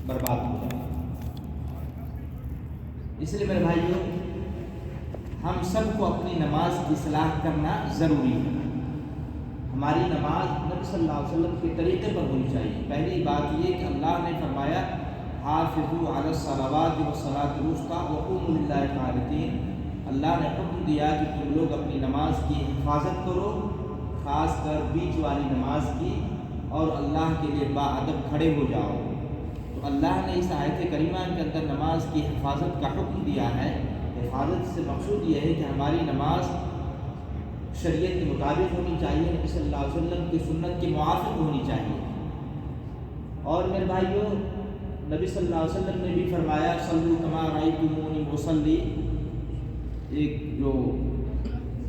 برباد ہو جائے۔ اس لیے میرے بھائیوں، ہم سب کو اپنی نماز کی اصلاح کرنا ضروری ہے۔ ہماری نماز نبی صلی اللہ علیہ وسلم کے طریقے پر ہونی چاہیے۔ پہلی بات یہ کہ اللہ نے فرمایا حافظوا علی الصلوات والصلاۃ الوسطیٰ وقوموا للہ قانتین۔ اللہ نے حکم دیا کہ تم لوگ اپنی نماز کی حفاظت کرو، خاص کر بیچ والی نماز کی، اور اللہ کے لیے باادب کھڑے ہو جاؤ۔ تو اللہ نے اس آیت کریمہ کے اندر نماز کی حفاظت کا حکم دیا ہے۔ حفاظت سے مقصود یہ ہے کہ ہماری نماز شریعت کے مطابق ہونی چاہیے، نبی صلی اللہ علیہ وسلم کی سنت کے موافق ہونی چاہیے۔ اور میرے بھائیوں، نبی صلی اللہ علیہ وسلم نے بھی فرمایا صلوا کما رأیتمونی اصلی۔ ایک جو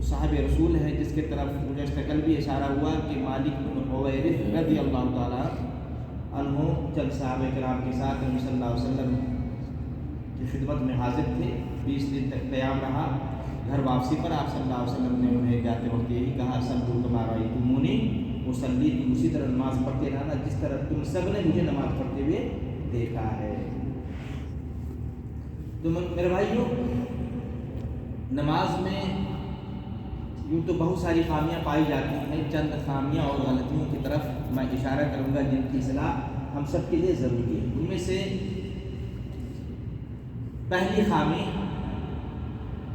صاحب رسول ہے جس کے طرف گزشتہ کل بھی اشارہ ہوا کہ مالک بن حویرث رضی اللہ تعالیٰ عنہ چند صحابہ کرام کے ساتھ نبی صلی اللہ علیہ وسلم کی خدمت میں حاضر تھے، 20 دن تک قیام رہا۔ گھر واپسی پر آپ صلی اللہ علیہ وسلم نے انہیں جاتے وقت یہی کہا صلوا کما رأیتمونی اصلی، تم اسی طرح نماز پڑھتے رہنا جس طرح تم سب نے مجھے نماز پڑھتے ہوئے دیکھا ہے۔ تو میرے بھائیوں، نماز میں یوں تو بہت ساری خامیاں پائی جاتی ہیں، چند خامیاں اور غلطیوں کی طرف میں اشارہ کروں گا جن کی اصلاح ہم سب کے لیے ضروری ہے۔ ان میں سے پہلی خامی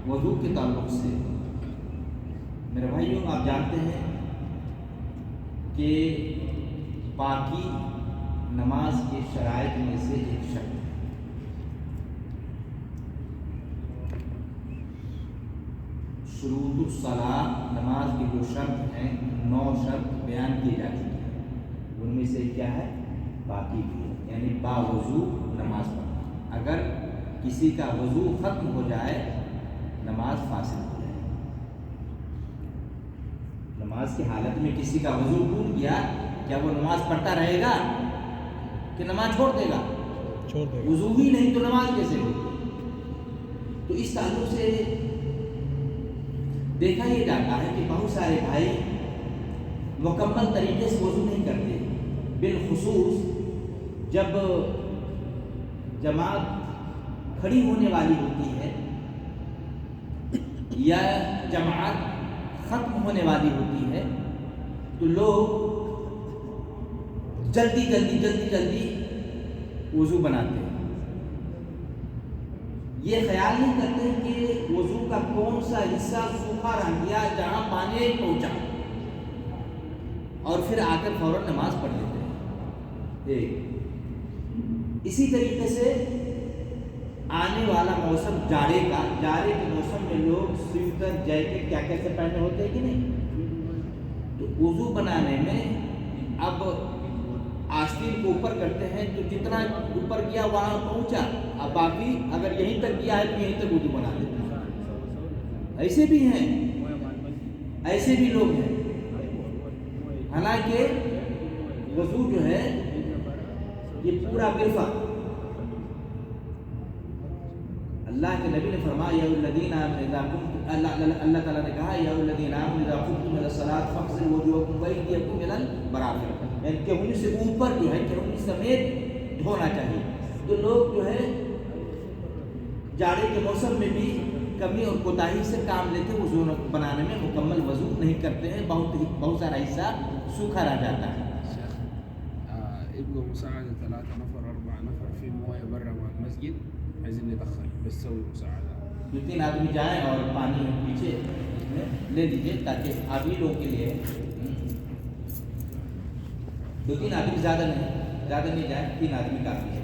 وضو کے تعلق سے۔ میرے بھائیوں، آپ جانتے ہیں کہ پاکی نماز کے شرائط میں سے ایک شرط ہے۔ شروط الصلاۃ، نماز کی جو شرط ہیں 9 شرط بیان کی جا چکی ہیں، ان میں سے کیا ہے؟ پاکی بھی ہے، یعنی باوضو نماز پڑھنا۔ اگر کسی کا وضو ختم ہو جائے نماز فاسد ہو جائے۔ نماز کی حالت میں کسی کا وضو ٹوٹ گیا، کیا وہ نماز پڑھتا رہے گا کہ نماز چھوڑ دے گا؟ وضو ہی نہیں تو نماز کیسے ہوگی؟ تو اس تعلق سے دیکھا یہ جاتا ہے کہ بہت سارے بھائی مکمل طریقے سے وضو نہیں کرتے، بالخصوص جب جماعت کھڑی ہونے والی ہوتی ہے یا جماعت ختم ہونے والی ہوتی ہے تو لوگ جلدی وضو بناتے ہیں۔ یہ خیال نہیں کرتے کہ وضو کا کون سا حصہ سوکھا رہ گیا جہاں پانی پہنچا، اور پھر آ کر فوراً نماز پڑھ لیتے ہیں۔ اسی طریقے سے آنے والا موسم جاڑے کے موسم میں لوگ سویٹر جیکٹ کیا کیسے پہنے ہوتے ہیں کہ نہیں؟ تو وضو بنانے میں اب آستین کو اوپر کرتے ہیں تو جتنا اوپر گیا وہاں پہنچا، اب باقی اگر یہیں تک گیا ہے تو یہیں تک وضو بنا لیتے ہیں۔ ایسے بھی ہیں، ایسے بھی لوگ ہیں۔ حالانکہ وضو جو ہے یہ پورا بالفعل اللہ کے نبی نے فرمایا اللہ تعالیٰ نے کہا یا الذین آمنوا اذا قمتم الى الصلاۃ فاغسلوا وجوہکم وایدیکم الی المرافق، یعنی کہونی سے اوپر جو ہے کہونی سمیت دھونا چاہیے۔ تو لوگ جو ہے جاڑے کے موسم میں بھی کمی اور کوتاہی سے کام لیتے، وضو بنانے میں مکمل وضو نہیں کرتے ہیں، بہت سارا حصہ سوکھا رہ جاتا ہے۔ يبقى مساعدة 3 نفر 4 نفر في مويه برا مع المسجد، عايزين ندخل بس سوي مساعدة۔ 2-3 آدمی جائیں اور پانی پیچھے لے لیجیے تاکہ آدمی لوگ کے لیے 2-3 آدمی زیادہ نہیں جائیں، 3 آدمی کافی ہے۔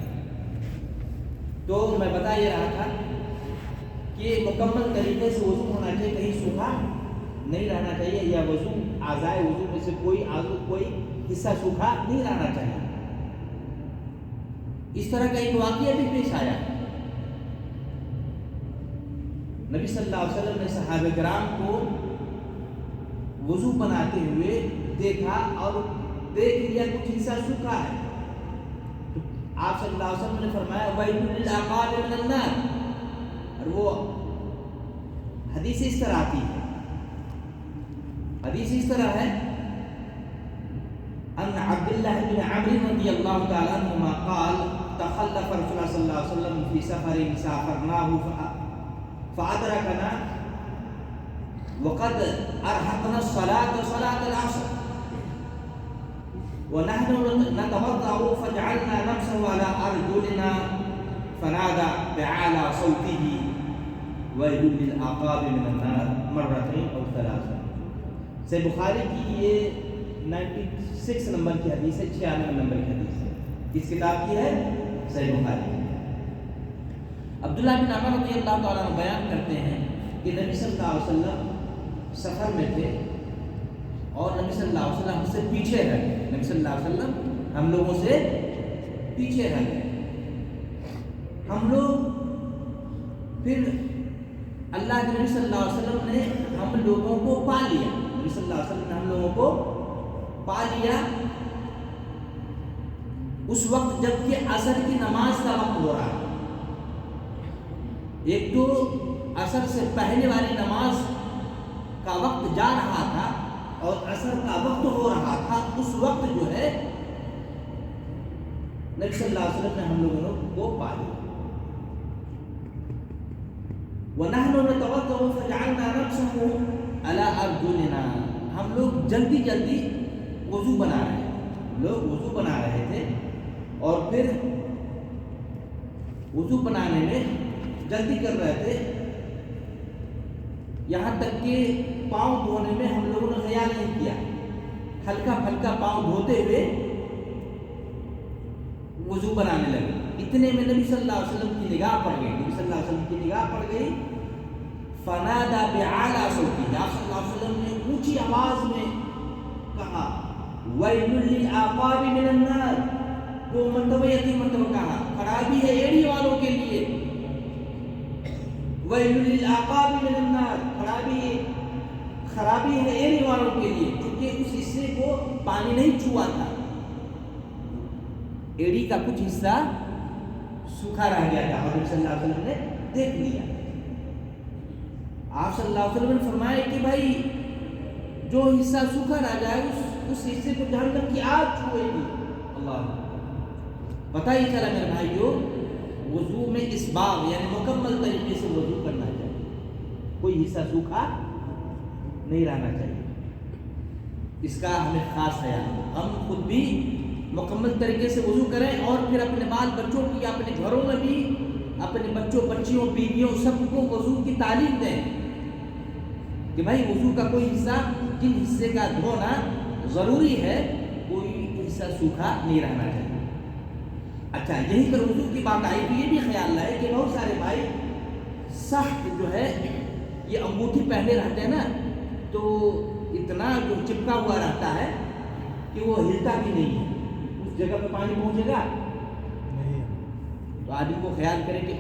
تو میں بتا یہ رہا تھا کہ مکمل طریقے سے وضو ہونا چاہیے، کہیں سوکھا نہیں رہنا چاہیے، یا وضو اعضائے وضو میں سے کوئی حصہ سوکھا نہیں رہنا چاہیے۔ اس طرح کا ایک واقعہ بھی پیش آیا۔ نبی صلی اللہ علیہ وسلم نے صحابہ کرام کو وضو بناتے ہوئے دیکھا اور دیکھ لیا کچھ حصہ سوکھا ہے، تو آپ صلی اللہ علیہ وسلم نے فرمایا وَيْلٌ لِلْعَقَابِ مِنَ النَّارِ، اور وہ حدیث اس طرح آتی ہے، حدیث اس طرح ہے ان عبد اللہ بن عمرو رضی اللہ تعالی عنہما قال تخلف خلف رسول اللہ صلی اللہ علیہ وسلم فی سفر سافرناه فأدركنا وقد أرهقنا الصلاة صلاة العصر ونحن نتوضأ فجعلنا نمسح على أرجلنا فنادى بأعلى صوته ويل للعقاب من النار مرتين أو ثلاثة. صحیح بخاری کی یہ 96 نمبر کی حدیث ہے، 96 نمبر کی حدیث ہے. کس کتاب کی ہے؟ صحیح بخاری. عبداللہ بن عمر رضی اللہ تعالیٰ عنہ بیان کرتے ہیں کہ نبی صلی اللہ علیہ وسلم سفر میں تھے اور نبی صلی اللہ علیہ وسلم ہم سے پیچھے رہ گئے. نبی صلی اللہ علیہ وسلم ہم لوگوں سے پیچھے رہ گئے. ہم لوگ پھر اللہ کے نبی صلی اللہ علیہ وسلم نے ہم لوگوں کو پا لیا. نبی صلی اللہ علیہ وسلم نے ہم لوگوں کو پا لیا اس وقت جب کہ عصر کی نماز کا وقت ہو رہا ہے. ایک تو عصر سے پہلے والی نماز کا وقت جا رہا تھا اور عصر کا وقت ہو رہا تھا. اس وقت جو ہے نبی صلی اللہ علیہ وسلم نے ہم لوگوں کو پا لیا. وَنَحْنُ نَتَوَضَّأُ فَجَعَلْنَا نَمْسَحُ عَلَىٰ أَرْجُلِنَا. ہم لوگ جلدی جلدی وضو بنا رہے تھے. لوگ وضو بنا رہے تھے اور پھر وضو بنانے میں جلدی کر رہے تھے یہاں تک کہ پاؤں دھونے میں ہم لوگوں نے خیال نہیں کیا. ہلکا پھلکا پاؤں دھوتے ہوئے وضو بنانے لگے. اتنے میں نبی صلی اللہ علیہ وسلم کی نگاہ پڑ گئی. نبی صلی اللہ علیہ وسلم کی نگاہ پڑ گئی. فنادى بأعلى صوته. آپ صلی اللہ علیہ وسلم نے اونچی آواز میں کہا ویل للعقاب من النار. دو مرتبہ یا 3 مرتبہ کہا خرابی ہے ایڑی والوں کے لیے. ویل للعقاب من النار. خرابی ہے ایڑی والوں کے لیے کیونکہ اس حصے کو پانی نہیں چھوا تھا. ایڑی کا کچھ حصہ سوکھا رہ گیا تھا اور نبی صلی اللہ علیہ وسلم نے دیکھ لیا. آپ صلی اللہ علیہ وسلم نے فرمایا کہ بھائی جو حصہ سوکھا رہ جائے اس حصے کو جہنم کی آگ چھوئے گی. اللہ پتہ ہی چلا میرے بھائیو وضو میں اسباغ یعنی مکمل طریقے سے وضو کرنا چاہیے. کوئی حصہ سوکھا نہیں رہنا چاہیے. اس کا ہمیں خاص خیال ہے. ہم خود بھی مکمل طریقے سے وضو کریں اور پھر اپنے بال بچوں کی اپنے گھروں میں بھی اپنے بچوں بچیوں بیویوں سب کو وضو کی تعلیم دیں کہ بھائی وضو کا کوئی حصہ جن حصے کا دھونا ضروری ہے کوئی حصہ سوکھا نہیں رہنا چاہیے. اچھا یہی پر وضو کی بات آئی تو یہ بھی خیال رہے کہ بہت سارے بھائی سخت جو ہے یہ انگوٹھی پہنے رہتے ہیں نا تو اتنا جو چپکا ہوا رہتا ہے کہ وہ ہلتا بھی نہیں ہے. اس جگہ پہ پانی پہنچے گا نہیں. تو آدمی کو خیال کرے کہ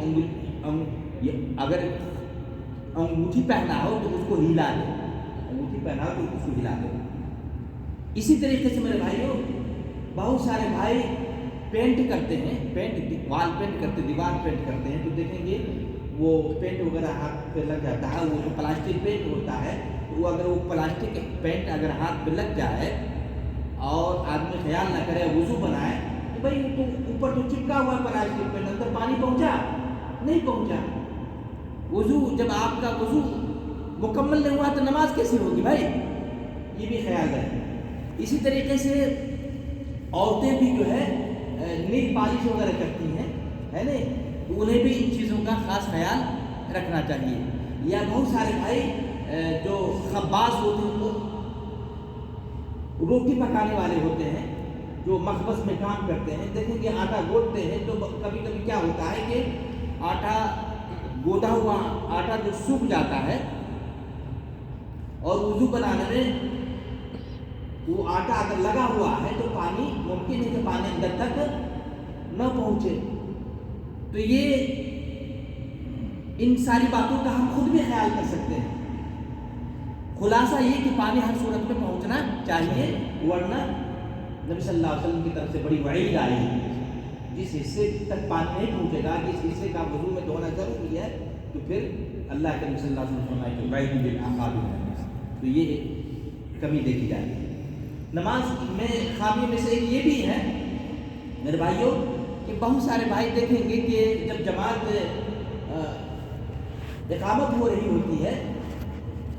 اگر انگوٹھی پہنا ہو تو اس کو ہلا دے. انگوٹھی پہنا ہو تو اس کو ہلا دے. اسی طریقے سے میرے بھائیوں بہت سارے بھائی پینٹ کرتے ہیں. وال پینٹ کرتے دیوار پینٹ کرتے ہیں تو دیکھیں گے وہ پینٹ وغیرہ ہاتھ پہ لگ جاتا ہے. وہ جو پلاسٹک پینٹ ہوتا ہے تو وہ اگر وہ پلاسٹک پینٹ اگر ہاتھ پہ لگ جائے اور آدمی خیال نہ کرے وضو بنائے تو بھائی تو اوپر تو چپکا ہوا پلاسٹک پینٹ اندر پانی پہنچا نہیں پہنچا. وضو جب آپ کا وضو مکمل نہیں ہوا تو نماز کیسے ہوگی بھائی؟ یہ بھی خیال ہے. اسی طریقے سے عورتیں بھی جو ہے نیل پالش وغیرہ کرتی ہیں ہے نا تو انہیں بھی ان چیزوں کا خاص خیال رکھنا چاہیے. یا بہت سارے بھائی جو خباز ہوتے ہیں روٹی پکانے والے ہوتے ہیں جو مخبز میں کام کرتے ہیں دیکھیں گے آٹا گوندتے ہیں تو کبھی کبھی کیا ہوتا ہے کہ آٹا گودا ہوا آٹا جو سوکھ جاتا ہے اور وضو بنانے میں وہ آٹا اگر لگا ہوا ہے تو پانی ممکن ہے کہ پانی اندر تک نہ پہنچے. تو یہ ان ساری باتوں کا ہم خود بھی خیال کر سکتے ہیں. خلاصہ یہ کہ پانی ہر صورت میں پہنچنا چاہیے ورنہ نبی صلی اللہ علیہ وسلم کی طرف سے بڑی وعید آئی ہے. جس حصے تک پانی نہیں پہنچے گا جس حصے کا وضو میں دھونا ضروری ہے تو پھر اللہ کے نبی صلی اللہ علیہ وسلم فرمائے کہ وعید للعقاب. تو یہ کمی دیکھی جاتی ہے. نماز میں خامی میں سے ایک یہ بھی ہے میرے بھائیوں کہ بہت سارے بھائی دیکھیں گے کہ جب جماعت اقامت ہو رہی ہوتی ہے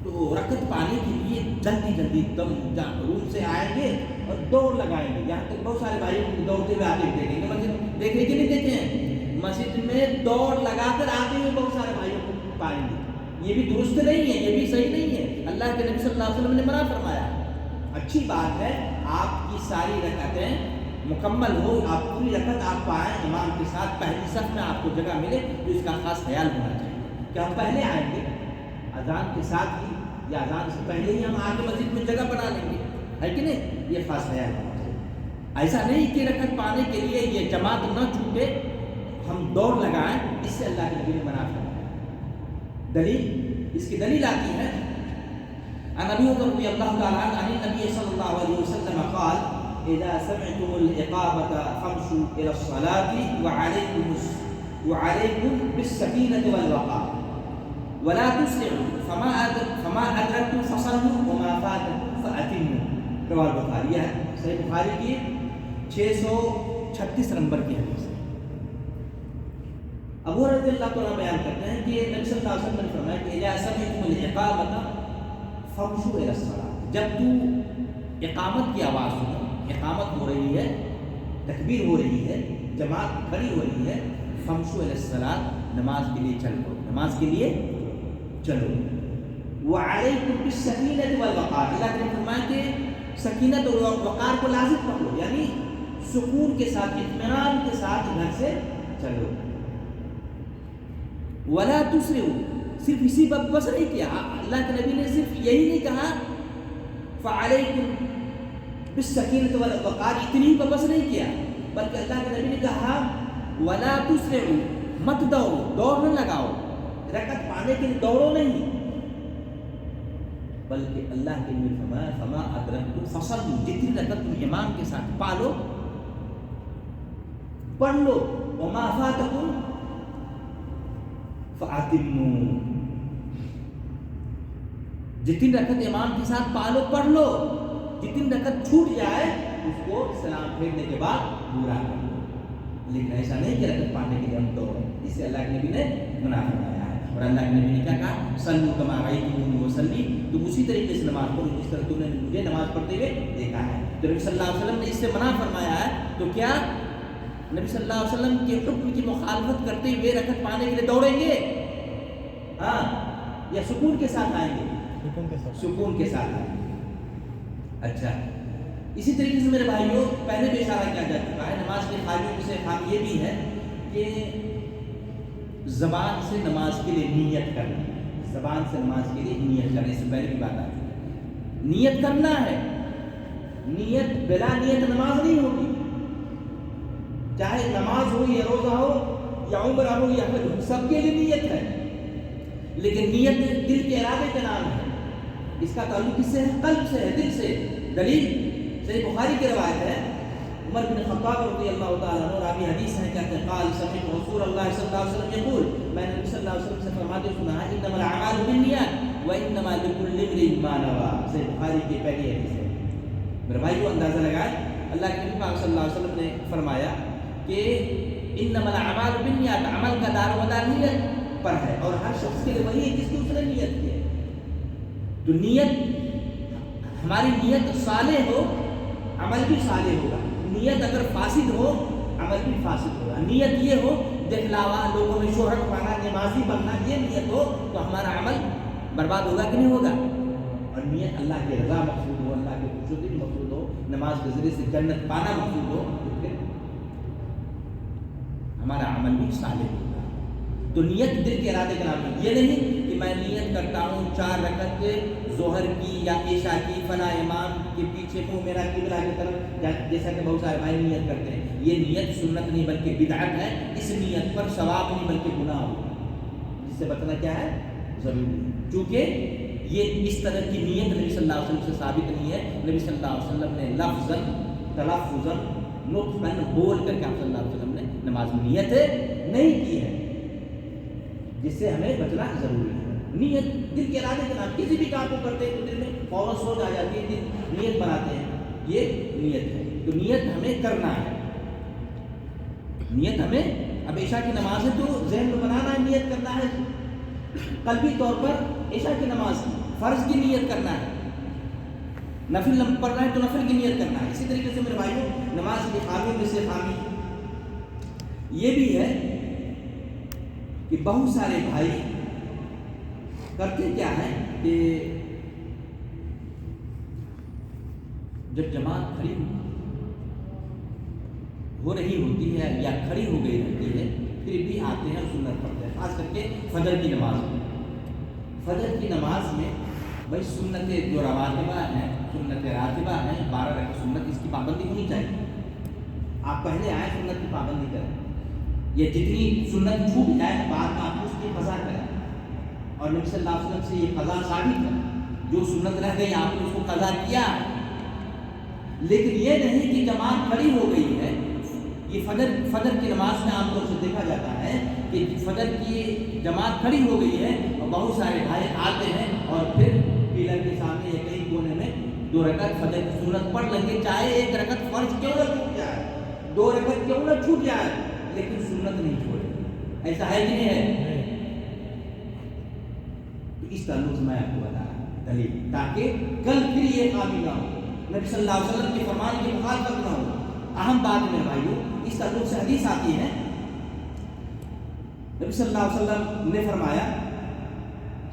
تو رکعت پانے کے لیے جلدی جلدی دم روم سے آئیں گے اور دوڑ لگائیں گے. یہاں تک بہت سارے بھائی دوڑتے ہوئے آتے ہوئے دیکھیں گے. مسجد دیکھیں کہ نہیں دیکھے ہیں؟ مسجد میں دوڑ لگا کر آتے ہوئے بہت سارے بھائیوں کو پائیں گے. یہ بھی درست نہیں ہے, یہ بھی صحیح نہیں ہے. اللہ کے نبی صلی اللہ علیہ وسلم نے منع فرمایا. اچھی بات ہے آپ کی ساری رکعتیں مکمل ہو, آپ پوری رکعت آپ پائیں امام کے ساتھ, پہلی صف میں آپ کو جگہ ملے, تو اس کا خاص خیال ہونا چاہیے کہ ہم پہلے آئیں گے اذان کے ساتھ ہی یا اذان سے پہلے ہی ہم آ کے مسجد میں جگہ بنا لیں گے, ہے کہ نہیں؟ یہ خاص خیال ہونا چاہیے. ایسا نہیں کہ رکعت پانے کے لیے یہ جماعت نہ چھوٹے ہم دوڑ لگائیں, اس سے اللہ کے نبی نے منع فرمایا. دلیل, اس کی دلیل آتی ہے عن ابی ہریرہ رضی اللہ تعالی عنہ عن النبی صلی اللہ علیہ وسلم قال اذا سمعتم الاقامة فامشوا الى الصلاة وعليكم بالسكينة والوقار ولا تسرعوا فما أدركتم فصلوا وما فاتكم فأتموا. رواه البخاری. ہے صحیح بخاری کی 636 نمبر کی حدیث ہے. ابو ہریرہ رضی اللہ تعالیٰ بیان کرتے ہیں کہ نبی صلی اللہ علیہ وسلم نے فرمایا کہ اذا سمعتم الاقامة فامشوا الى الصلاة, جب تو اقامت کی آواز سنو, اقامت ہو رہی ہے, تکبیر ہو رہی ہے, جماعت کھڑی ہو رہی ہے, فامشوا الى الصلاة, نماز کے لیے چلو, نماز کے لیے چلو. وعلیکم بالسکینۃ والوقار, اللہ نے فرمایا کہ سکینت اور وقار کو لازم پکڑو, یعنی سکون کے ساتھ, اطمینان کے ساتھ گھر سے چلو. ولا تسرعوا, صرف اسی پر بس نہیں کیا, اللہ کے نبی نے صرف یہی نہیں کہا فعلیکم بالسکینۃ والوقار, اتنی پر بس نہیں کیا, بلکہ اللہ کے نبی نے کہا ولا تسرعوا, مت دوڑو, دوڑ نہ لگاؤ, رکعت پانے کے لیے دوڑو نہیں, بلکہ اللہ کے نبی فرمایا فما ادرکتم فصلوا, جتنی رکعت تم امام کے ساتھ پالو پڑھ لو, وما فاتکم فاتموا, جتنی رکعت امام کے ساتھ پالو پڑھ لو, جتنی رکعت چھوٹ جائے اس کو سلام پھیرنے کے بعد پورا کر لو. لیکن ایسا نہیں کہ رکعت پانے کے لیے ہم دوڑیں, اس سے اللہ کے نبی نے منع فرمایا ہے. اور اللہ کے نبی نے کیا کہا, صلوا کما رأیتمونی اصلی, تم اسی طریقے سے نماز پڑھو جس طرح تم نے مجھے نماز پڑھتے ہوئے دیکھا ہے. تو نبی صلی اللہ علیہ وسلم نے اس سے منع فرمایا ہے, تو کیا نبی صلی اللہ علیہ وسلم کے حکم کی مخالفت کرتے ہوئے رکعت پانے کے لیے دوڑیں گے, ہاں, یا سکون کے ساتھ آئیں گے؟ سکون کے ساتھ آئیں گے. اچھا, اسی طریقے سے میرے بھائیوں پہلے بھی اشارہ کیا جا چکا ہے, نماز کے خامیوں سے خامی یہ بھی ہے کہ زبان سے نماز کے لیے نیت کرنا, زبان سے نماز کے لیے نیت کرنے سے پہلے بھی بات آ چکی ہے. نیت کرنا ہے, نیت بلا نیت نماز نہیں ہوگی, چاہے نماز ہو یا روزہ ہو یا عمرہ ہو یا حج ہو, سب کے لیے نیت ہے, لیکن نیت دل کے ارادے کا نام ہے, اس کا تعلق کس سے ہے؟ قلب سے ہے, دل سے. دلیل صحیح بخاری کی روایت ہے, عمر بن خطاب رضی اللہ تعالیٰ عنہ راوی حدیث ہیں, کہتے ہیں قال سمعت رسول اللہ صلی اللہ علیہ وسلم یقول, میں نے نبی صلی اللہ علیہ وسلم سے فرماتے سنا ہے انما الاعمال بالنیات وانما لکل امرئ ما نوى, صحیح بخاری کی پہلی حدیث ہے. میرے بھائی کو اندازہ لگائیں, اللہ کے نبی پاک صلی اللہ علیہ وسلم نے فرمایا کہ انما الاعمال بالنیات, عمل کا دار و مدار نیت پر ہے, اور ہر شخص کے لیے وہی ہے جس کی اس نے نیت کی ہے. تو نیت, ہماری نیت صالح ہو عمل بھی صالح ہوگا, نیت اگر فاسد ہو عمل بھی فاسد ہوگا. نیت یہ ہو دکھلاوا, لوگوں میں شہرت پانا, نمازی بننا, یہ نیت ہو تو ہمارا عمل برباد ہوگا کہ نہیں ہوگا. اور نیت اللہ کی رضا مقصود ہو, اللہ کے خوشنودی مقصود ہو, نماز کے ذریعے سے جنت پانا مقصود ہو, تو پھر ہمارا عمل بھی صالح ہوگا. تو نیت دل کے ارادے کا نام ہے. یہ نہیں کہ میں نیت کرتا ہوں 4 رکعت ظہر کی یا عشاء کی فلاں امام کے پیچھے منہ میرا قبلہ کی طرف, جیسا کہ بہت سارے بھائی نیت کرتے ہیں. یہ نیت سنت نہیں بلکہ بدعت ہے, اس نیت پر ثواب نہیں بلکہ گناہ ہوگا, جس سے بچنا کیا ہے ضروری ہے. چونکہ یہ اس طرح کی نیت نبی صلی اللہ علیہ وسلم سے ثابت نہیں ہے. نبی صلی اللہ علیہ وسلم نے لفظاً تلفظاً نطقاً بول کر کے آپ صلی اللہ علیہ وسلم نے نماز میں نیت نہیں کی ہے, جس سے ہمیں بچنا ضروری ہے. نیت دل کے ارادے کے نام, کسی بھی کام کو کرتے ہیں تو دل میں فوراً سوچ آ جاتی ہے, نیت بناتے ہیں, یہ نیت ہے. تو نیت ہمیں کرنا ہے. نیت ہمیں اب عشاء کی نماز ہے تو ذہن میں بنانا ہے، نیت کرنا ہے قلبی طور پر عشاء کی نماز کی، فرض کی نیت کرنا ہے، نفل پڑھنا ہے تو نفل کی نیت کرنا ہے۔ اسی طریقے سے میرے بھائیوں نماز کی خامی میں سے خامی یہ بھی ہے کہ بہت سارے بھائی کرتے کیا ہے کہ جب جماعت کھڑی ہو رہی ہوتی ہے یا کھڑی ہو گئی رہتی ہے پھر بھی آتے ہیں سنت پڑھتے ہیں، خاص کر کے فجر کی نماز میں۔ فجر کی نماز میں بھائی سنت جو رواتبہ ہیں، سنت راتبہ ہیں، 12 رکعت سنت، اس کی پابندی ہونی چاہیے۔ آپ پہلے آئیں سنت کی پابندی کریں، یہ جتنی سنت چھوٹ جائے بعد میں آپ اس کی قضا کریں، اور نبی صلی اللہ علیہ وسلم سے یہ قضا ثابت ہے، جو سنت رہ گئی آپ نے اس کو قضا کیا۔ لیکن یہ نہیں کہ جماعت کھڑی ہو گئی ہے، یہ فجر کی نماز میں عام طور سے دیکھا جاتا ہے کہ فجر کی جماعت کھڑی ہو گئی ہے اور بہت سارے بھائی آتے ہیں اور پھر پیلر کے سامنے یا کہیں کونے میں 2 رکعت فجر کی سنت پڑھ لیں گے، چاہے 1 رکعت فرض کیوں نہ چھوٹ جائے، 2 رکعت کیوں نہ چھوٹ جائے، لیکن سنت نہیں چھوڑے۔ ایسا ہے کہ نہیں ہے؟ تو اس تعلق سے میں آپ کو بتا رہا ہوں دلیل، تاکہ کل پھر یہ خامی نہ ہو، نبی صلی اللہ علیہ وسلم کے فرمان کی مخالفت نہ ہو۔ اہم بات میں بھائیوں اس تعلق سے حدیث آتی ہے، نبی صلی اللہ علیہ وسلم نے فرمایا،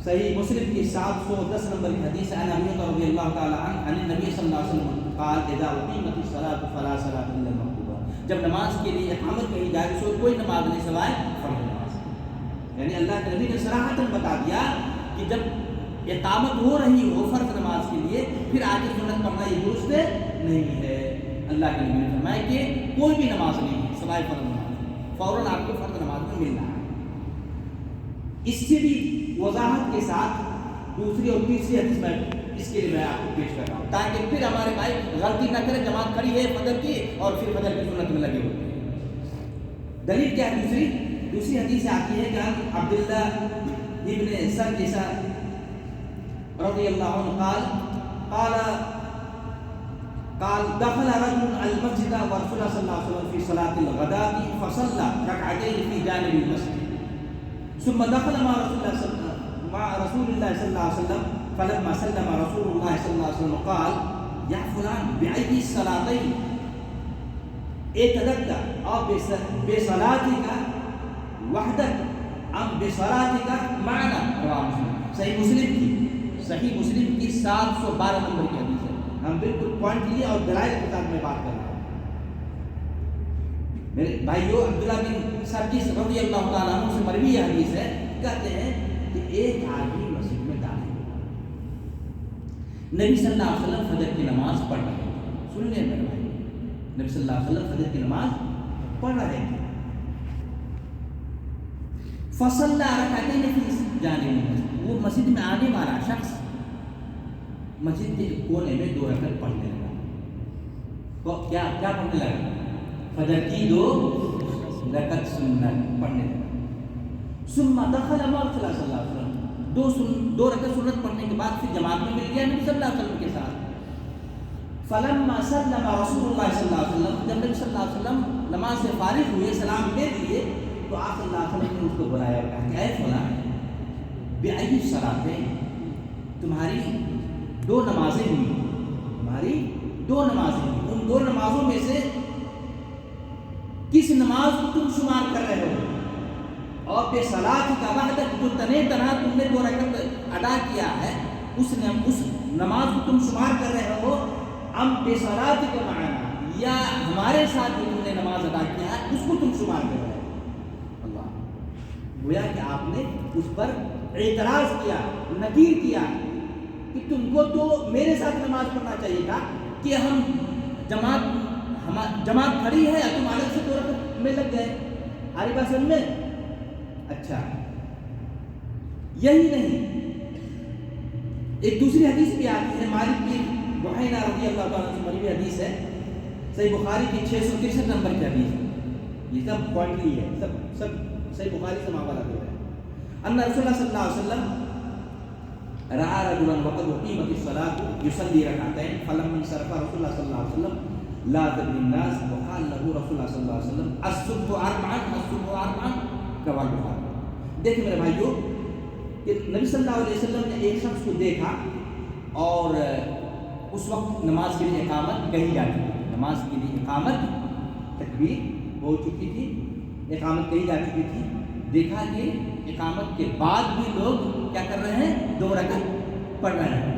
صحیح مسلم کی 710 نمبر کی حدیث ہے، ابی ہریرہ رضی اللہ تعالی عنہ عن النبی صلی اللہ علیہ وسلم قال اذا اقیمت الصلاۃ فلا صلاۃ الا المکتوبہ، جب نماز کے لیے اقامت کہی جائے تو کوئی نماز نہیں سوائے فرض نماز۔ یعنی اللہ کے نبی نے صراحتاً بتا دیا کہ جب اقامت ہو رہی ہو فرض نماز کے لیے پھر آگے سنت پڑھنا یہ درست نہیں ہے۔ اللہ کے نبی نے فرمایا کہ کوئی بھی نماز نہیں ہے سوائے فرض نماز، فوراً آپ کو فرض نماز میں ملنا ہے۔ اس سے بھی وضاحت کے ساتھ دوسری اور تیسری حدیث میں اس کے لیے میں آپ کو پیش کر رہا ہوں تاکہ پھر ہمارے بھائی غلطی نہ کرے، جماعت کھڑی ہے فجر کی اور پھر فجر کی سنت میں لگے ہوتے ہیں۔ دلیل کیا ہے؟ دوسری حدیث آتی ہے کہ عبداللہ ابن سرجسہ رضی اللہ عنہ قال دخل رجل المسجد ورسول الله صلى الله عليه وسلم في صلاة الغداة فصلى ركعتين في جانب المسجد ثم دخل مع رسول الله صلى الله عليه وسلم فلما سلم رسول الله صلى الله عليه وسلم قال يا فلان بأي الصلاتين اتدركت أو بصلاتك وحدك أم بصلاتك معنا؟ رواه مسلم۔ صحیح مسلم کی 712 نمبر کی حدیث ہے۔ ہم بالکل پوائنٹ لیے اور دلائل کے ساتھ میں بات کر رہا ہوں۔ میرے بھائیو عبداللہ بن سرجس رضی اللہ تعالیٰ عنہ سے مروی یہ حدیث ہے، کہتے ہیں کہ ایک آدمی مسجد میں داخل ہوا، نبی صلی اللہ علیہ وسلم فجر کی نماز پڑھ رہے تھے۔ سن لیں میرے بھائی، نبی صلی اللہ علیہ وسلم فجر کی نماز پڑھ رہے تھے۔ فصلى ركعتين في جانب المسجد، وہ مسجد میں آنے والا شخص مسجد کے کونے میں 2 رکعت پڑھنے لگا۔ تو کیا پڑھنے لگا؟ فجر کی 2 رکعت سنت پڑھنے لگا۔ ثم دخل مع رسول اللہ صلی اللہ علیہ وسلم، 2 رکعت سنت پڑھنے کے بعد پھر جماعت میں مل گیا نبی صلی اللہ علیہ وسلم کے ساتھ۔ فلما سلم رسول اللہ صلی اللہ علیہ وسلم، جب نبی صلی اللہ علیہ وسلم نماز سے فارغ ہوئے، سلام پھیر لیے، تو آپ صلی اللہ علیہ وسلم نے اس کو بلایا اور کہا کہ اے فلاں بأی الصلاتین، تمہاری 2 نمازیں ہوئی، تمہاری 2 نمازیں ہوئی، ان 2 نمازوں میں سے کس نماز کو تم شمار کر رہے ہو؟ اور بے صلاۃ کا وحدت، جو تنہا تم نے 2 رکعت ادا کیا ہے، اس نماز کو تم شمار کر رہے ہو، ام بے صلاۃ کا معنی، یا ہمارے ساتھ جو تم نے نماز ادا کیا ہے اس کو تم شمار کر رہے ہو؟ گویا کہ آپ نے اس پر اعتراض کیا، نکیر کیا کہ تم کو تو میرے ساتھ نماز پڑھنا چاہیے تھا کہ ہم جماعت کھڑی ہے یا تم الگ سے 2 رکعت میں لگ گئے۔ آری بات سمجھ میں؟ اچھا یہی نہیں، ایک دوسری حدیث بھی آتی ہے، مالک بن بحیرہ رضی اللہ تعالیٰ عنہ سے مروی حدیث ہے، صحیح بخاری کی 663 نمبر کی حدیث ہے۔ یہ سب پوائنٹ لی ہے، سب صحیح بخاری سے معاملہ دے رہے ہیں۔ ان رسول اللہ صلی اللہ علیہ وسلم رأى رجلا وقد أقيمت الصلاة يصلي ركعتين فلما انصرف رسول الله صلى الله عليه وسلم لا تدري الناس وقال له رسول اللہ صلی اللہ علیہ وسلم الصبح اربعا كوالبحار. دیکھیں میرے بھائیوں کہ نبی صلی اللہ علیہ وسلم نے ایک شخص کو دیکھا اور اس وقت نماز کے لیے اقامت کہی جا چکی تھی. نماز کے لیے اقامت تکبیر ہو چکی تھی, اقامت کہی جا چکی تھی. دیکھا کہ اقامت کے بعد بھی لوگ کیا کر رہے ہیں, 2 رکعت پڑھ رہے ہیں.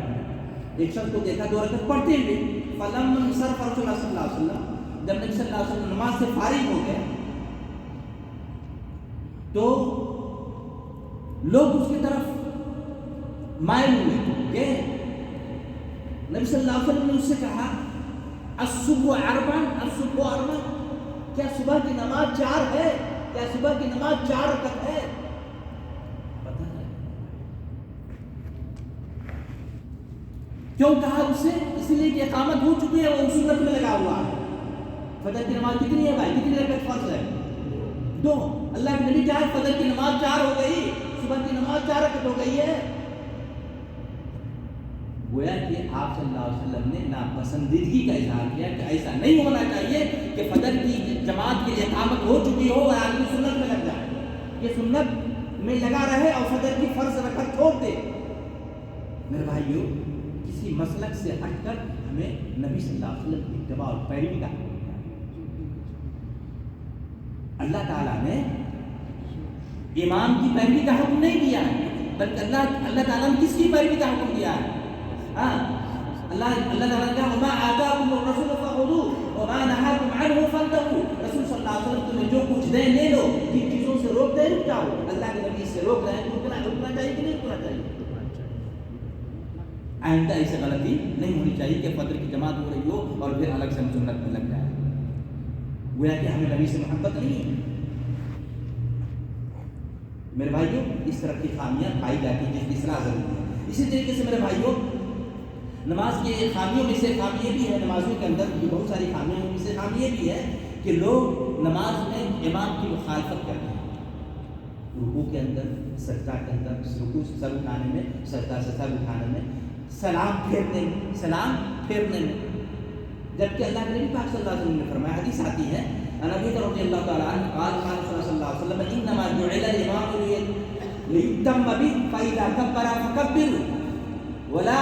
ایک شخص کو دیکھا 2 رکعت پڑھتے ہوئے. فلم انصرف رسول اللہ صلی اللہ علیہ وسلم, جب نبی صلی اللہ علیہ وسلم نماز سے فارغ ہو گئے تو لوگ اس کی طرف مائل ہوئے کہ نبی صلی اللہ علیہ وسلم نے اس سے کہا الصبح اربعا, کیا صبح کی نماز 4 ہے, کیا صبح کی نماز 4 رکعت ہے؟ پتہ ہے کیوں کہا اس سے؟ اس لیے کہ اقامت ہو چکی ہے, وہ سنت میں لگا ہوا ہے. فجر کی نماز کتنی ہے بھائی, کتنی رکعت فرض ہے؟ 2. اللہ کے نبی کہا فجر کی نماز 4 ہو گئی, صبح کی نماز 4 رکعت ہو گئی ہے. گویا کہ آپ صلی اللہ علیہ وسلم نے ناپسندیدگی کا اظہار کیا کہ ایسا نہیں ہونا چاہیے کہ فجر کی جماعت کے لیے اقامت ہو چکی ہو اور آدمی سنت میں لگ جائے. یہ سنت میں لگا رہے اور فجر کی فرض رکعت چھوڑ دے. میرے بھائیو, کسی مسلک سے ہٹ کر ہمیں نبی صلی اللہ علیہ وسلم کی اتباع اور پیروی کا حکم دیا. اللہ تعالیٰ نے امام کی پیروی کا حکم نہیں دیا ہے, بلکہ اللہ تعالیٰ نے کس کی پیروی کا حکم دیا ہے؟ اللہ تعالیٰ نے کہا وما آتاکم الرسول فخذوہ وما نہاکم عنہ فانتہوا. رسول صلی اللہ علیہ وسلم تمہیں جو کچھ دیں لے لو, جن چیزوں سے روک دیں رک جاؤ. اللہ کے نبی سے روک رہے ہیں, رکنا چاہیے کہ نہیں رکنا چاہیے؟ آئندہ ایسے غلطی نہیں ہونی چاہیے کہ فجر کی جماعت ہو رہی ہو اور پھر الگ سے سنت میں لگ جائے. گویا کہ ہمیں نبی سے محبت نہیں ہے. میرے بھائیوں, اس طرح کی خامیاں پائی جاتی ہیں جس کی اصلاح ضروری ہے. اسی طریقے سے میرے بھائیوں, نماز کے خامیوں میں سے خامی یہ بھی ہے, نمازوں کے اندر جو بہت ساری خامیاں ہیں ان میں سے خامی یہ بھی ہے کہ لوگ نماز میں امام کی مخالفت کرتے ہیں. رکوع کے اندر, سجدہ کے اندر, رکوع سے سر اٹھانے میں, سجدہ سے سر اٹھانے میں, سلام پھیرنے میں, جبکہ اللہ کے نبی پاک صلی اللہ علیہ وسلم نے فرمایا, حدیث آتی ہے نبی رضی اللہ تعالیٰ عنہ قال قال صلی اللہ علیہ وسلم انما جعل الامام لیتم به فاذا كبر فكبروا ولا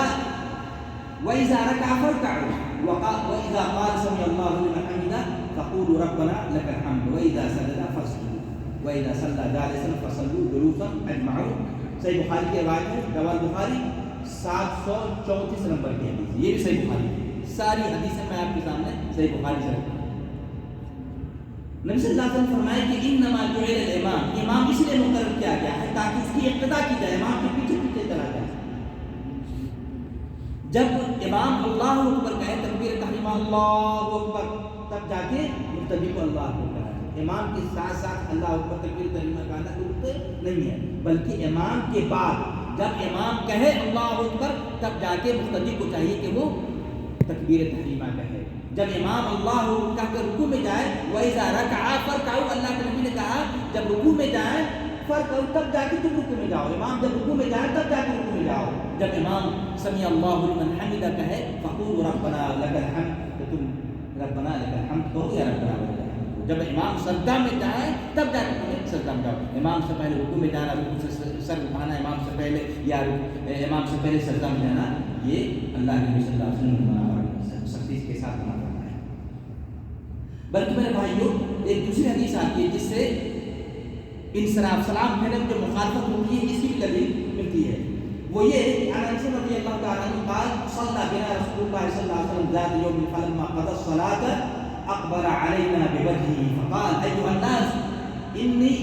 واذا ركع فاركعوا واذا قال سمع الله لمن حمده فقولوا ربنا لك الحمد واذا سجد فاسجدوا واذا صلى جالسا فصلوا جلوسا اجمعون. صحیح بخاری کی روایت ہے, رواه البخاری 734 نمبر کی حدیث. یہ بھی صحیح بخاری ہے. ساری حدیثیں میں آپ کے سامنے صحیح بخاری سے رکھتا ہوں. نبی صلی اللہ علیہ وسلم فرمائے کہ انما جعل الامام, امام اس لیے مقرر کیا گیا ہے تاکہ اس کی اقتداء کی جائے, امام کے پیچھے پیچھے چلا جائے. جب امام اللہ اکبر کہے تکبیر تحریم اللہ اکبر, تب جا کے مقتدی کو اللہ اکبر کہے. امام کے ساتھ ساتھ اللہ اکبر تکبیر تحریم کہنا درست نہیں ہے, بلکہ امام کے بعد جب امام کہے اللہ اکبر تب جا کے مقتدی کو چاہیے کہ وہ تکبیر تحریمہ کہے. جب امام اللہ کہہ کر رکوع میں جائے, وَإِذَا رَكَعَ فَارْكَعُوا, اللہ کے نبی نے کہا جب رکوع میں جائیں فارکعوا, تب جا کے تم رکوع میں جاؤ. امام جب رکوع میں جائے تب جا کے رکوع میں جاؤ. جب امام سمع اللہ لمن حمدہ کہے فقولوا ربنا لک الحمد, تو تم ربنا لک الحمد کہو یا ربنا لک الحمد. جب امام سجدہ میں جائے تب جا کے تم سجدہ میں جاؤ. امام سے پہلے رکوع میں جانا, رکوع سے سر اٹھانا امام سے پہلے, یا امام سے پہلے سجدہ میں جانا, یہ اللہ کے نبی صلی اللہ علیہ وسلم سختی کے ساتھ منع کرنا ہے. بلکہ میرے بھائیوں, ایک دوسری حدیث آتی ہے جس سے انصراف سلام پھیرنے میں جو مخالفت ہوتی ہے اس کی بھی دلیل ملتی ہے. وہ یہ کہ انس رضی اللہ تعالیٰ عنہ قال صلی بنا رسول اللہ صلی اللہ علیہ وسلم ذات یوم فلما قضى الصلاة اقبل علينا بوجهه فقال ايها الناس اني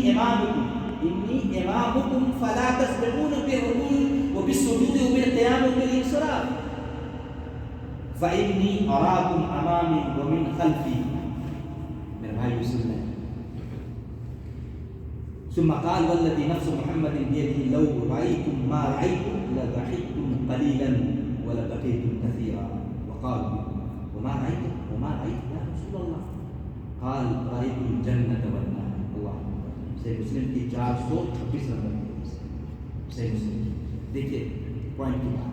امامكم فلا تسبقون بالركوع وبالسجود وبالقيام وبالانصراف فاني اراكم امامي ومن خلفي. میرے بھائی سن لیں. ثم قال والذي نفس محمد بيده لو رأيتم ما رأيتم لضحكتم قليلا ولبكيتم كثيرا. وقال وما رأيت يا رسول الله؟ قال رأيت الجنة والنار. اللہ صحیح مسلم کی 426 نمبر کی صحیح مسلم. دیکھیے پوائنٹ کی بات.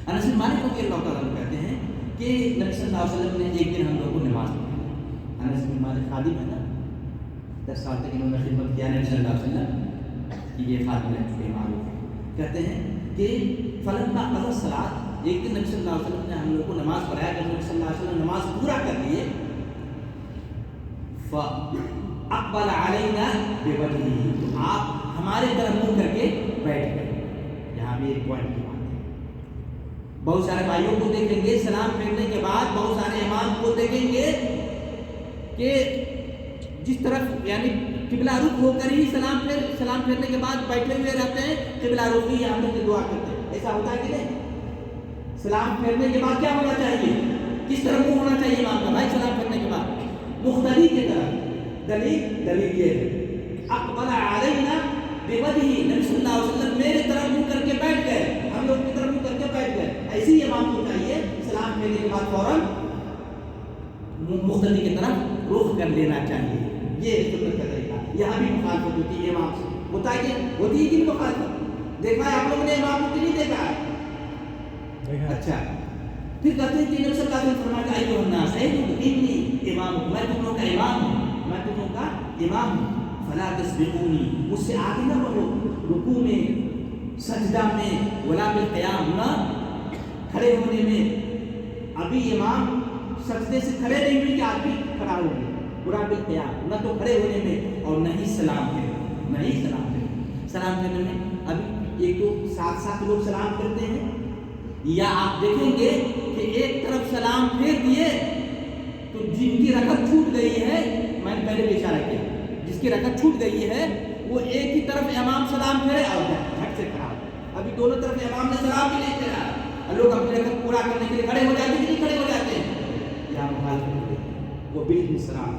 انس بن مالک رضی اللہ تعالیٰ عنہ کہتے ہیں کہ نبی صلی اللہ علیہ وسلم نے ایک دن ہم لوگوں کو نماز پڑھائی. انس بن مالک خادم ہے نا, 10 سال تک انہوں نے خدمت کیا نبی صلی اللہ علیہ وسلم کی, یہ خادم رہ چکے معروف ہے. کہتے ہیں کہ فلما قضى الصلاۃ, ایک دن نبی صلی اللہ علیہ وسلم نے ہم لوگ کو نماز پڑھایا. جب نبی صلی اللہ علیہ وسلم نماز پورا کر لیے, فاقبل علینا بوجهه, تو آپ ہمارے طرف منہ کر کے بیٹھ گئے. یہاں بھی ایک پوائنٹ کی بات ہے. بہت سارے بھائیوں کو دیکھیں گے سلام پھیرنے کے بعد, بہت سارے امام کو دیکھیں گے کہ جس طرف یعنی قبلہ رخ ہو کر ہی سلام پھیرنے کے بعد بیٹھے ہوئے رہتے ہیں, قبلہ رخ ہی ہم لوگ دعا کرتے ہیں. ایسا ہوتا ہے کہ نہیں؟ سلام پھیرنے کے بعد کیا ہونا چاہیے, کس طرف منہ ہونا چاہیے امام کا بھائی سلام پھیرنے کے بعد؟ مختلف کی طرف. دلیل یہ ہے, اقبل علینا بوجهه, نبی صلی اللہ علیہ وسلم میرے طرف منہ کر کے بیٹھ گئے, ہم لوگ کی طرف منہ کر کے بیٹھ گئے. ایسے ہی امام کو چاہیے سلام پھیرنے کے بعد فوراً مختلف کی طرف رخ کر لینا چاہیے. یہ سنت کا طریقہ. یہاں بھی مخالفت ہوتی ہے امام سے, ہوتا ہے کہ ہوتی ہے کہ مخالفت؟ دیکھا ہے آپ لوگوں نے امام کو نہیں دیکھا ہے؟ اچھا, پھر کہتے ہیں کہ نبی صلی اللہ علیہ وسلم فرمایا کہ ایھا الناس, انی امام, میں تم لوگوں کا امام ہوں, میں تم لوگوں کا امام ہوں. فلا تسبقونی, مجھ سے آگے نہ بڑھو رکوع میں, سجدہ میں, ولا بالقیام, نہ کھڑے ہونے میں. ابھی امام سجدے سے کھڑے نہیں ہوئے کہ آپ بھی کھڑا ہو گئے. ولا بالقیام, نہ تو کھڑے ہونے میں, اور نہ ہی سلام پھیرنے, نہ ہی سلام پھیرنے. سلام پھیرنے میں ابھی ایک تو ساتھ لوگ سلام کرتے ہیں, یا آپ دیکھیں گے کہ ایک طرف سلام پھیر دیے تو جن کی رکعت چھوٹ گئی ہے, میں نے پہلے بھی اشارہ کیا, جس کی رکعت چھوٹ گئی ہے وہ ایک ہی طرف امام سلام پھیرے اور جھٹ سے کھڑا. ابھی دونوں طرف امام نے سلام بھی نہیں پھیرا, لوگ اپنی رکعت پورا کرنے کے لیے کھڑے ہو جاتے ہیں کہ نہیں کھڑے ہو جاتے ہیں؟ یہاں مخالفت ہوتی ہے. وہ بالانصراف,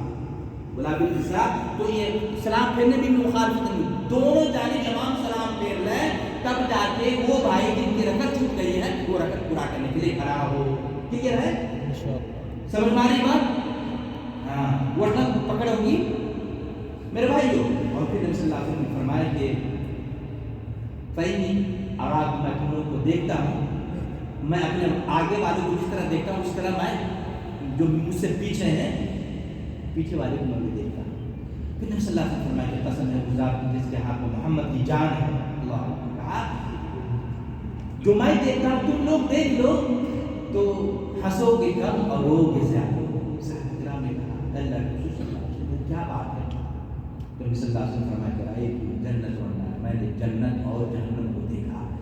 بلا بالانصراف, تو یہ سلام پھیرنے بھی مخالفت نہیں. دونوں جانب امام سلام پھیر لیں تب جا کے وہ بھائی جن کی رکعت چھوٹ گئی ہے وہ رکعت پورا کرنے کے لیے کھڑا ہو. ٹھیک ہے, سمجھ میں آ رہی بات؟ ہاں, ورنہ پکڑ ہوگی میرے بھائیو. اور پھر نبی صلی اللہ علیہ وسلم نے فرمایا کہ فَإِنِّي أَرَاكُمْ, میں تم لوگوں کو دیکھتا ہوں, میں اپنے آگے والے کو جس طرح دیکھتا ہوں اس طرح میں جو مجھ سے پیچھے ہیں پیچھے والے کو میں بھی دیکھتا ہوں. پھر نبی صلی اللہ علیہ وسلم فرمایا کہ قسم ہے اس ذات کی جس کے ہاتھ میں محمد کی جان ہے, اللہ نے کہا جو میں دیکھتا ہوں تم لوگ دیکھ لو تو ہنسو گے کم اور رو گے زیادہ. صحابہ کرام نے کہا اللہ کے رسول صلی اللہ علیہ وسلم کیا بات ہے؟ تو نبی صلی اللہ علیہ وسلم فرمایا کہ رأیت جنت و النار, میں نے جنت اور جہنم کو دیکھا ہے,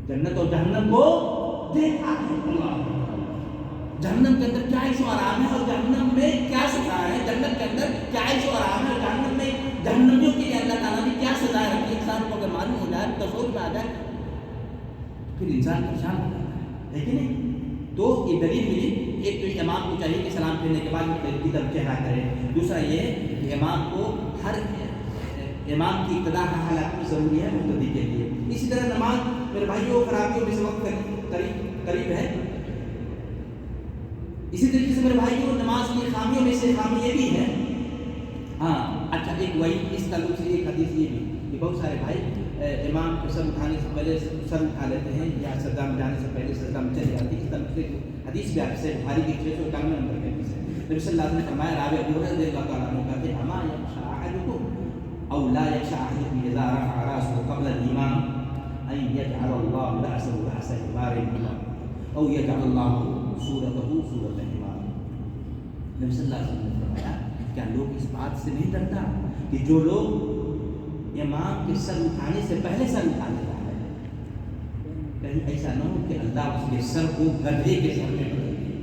جنت اور جہنم کو دیکھا ہے. اللہ, جہنم کے اندر کیا عیش و آرام ہے اور جہنم میں کیا سزا ہے, جنت کے اندر کیا عیش و آرام ہے اور جہنم میں جہنمیوں کے لیے اللہ تعالیٰ نے کیا سزا رکھی. انسان کو اگر معلوم ہو جائے, تصور میں آ جائے, پھر انسان پریشان ہو جاتا ہے کہ نہیں؟ تو یہ دلیل ملی. ایک تو امام کو چاہیے کہ سلام پھیرنے کے بعد کی طرف چہرہ کرے. دوسرا یہ کہ امام کو ہر امام کی ابتدا کا حالات میں ضروری ہے مقتدی کے لیے. اسی طرح نماز میرے بھائیوں خرابیوں میں سے وقت قریب ہے. اسی طریقے سے میرے بھائیوں نماز کی خامیوں میں سے خامی یہ بھی ہے. ہاں اچھا, ایک وہی اس تعلق سے ایک حدیث یہ بھی کہ بہت سارے بھائی امام کو سر اٹھانے سے پہلے سر اٹھا لیتے ہیں یا سجدہ میں جانے سے پہلے سجدہ میں چلے جاتے ہیں. اس طرح سے حدیث بھی آپ سے بخاری کی 691 نمبر کے حدیث ہے. نبی صلی اللہ علیہ وسلم نے فرمایا, راوی ابو ہریرہ رضی اللہ تعالیٰ عنہ کہتے ہیں, اما یخشی احدکم او لا یخشی احدکم اذا رفع راسه قبل الامام ان یجعل اللہ رأسه رأس حمار او یجعل اللہ صورته صورت حمار. نبی صلی اللہ علیہ وسلم نے فرمایا, کیا لوگ اس بات سے نہیں ڈرتا کہ جو لوگ امام کے سر اٹھانے سے پہلے سر اٹھا لیتا ہے, کہیں ایسا نہ ہو کہ اللہ اس کے سر کو گدھے کے سر میں بدل دے,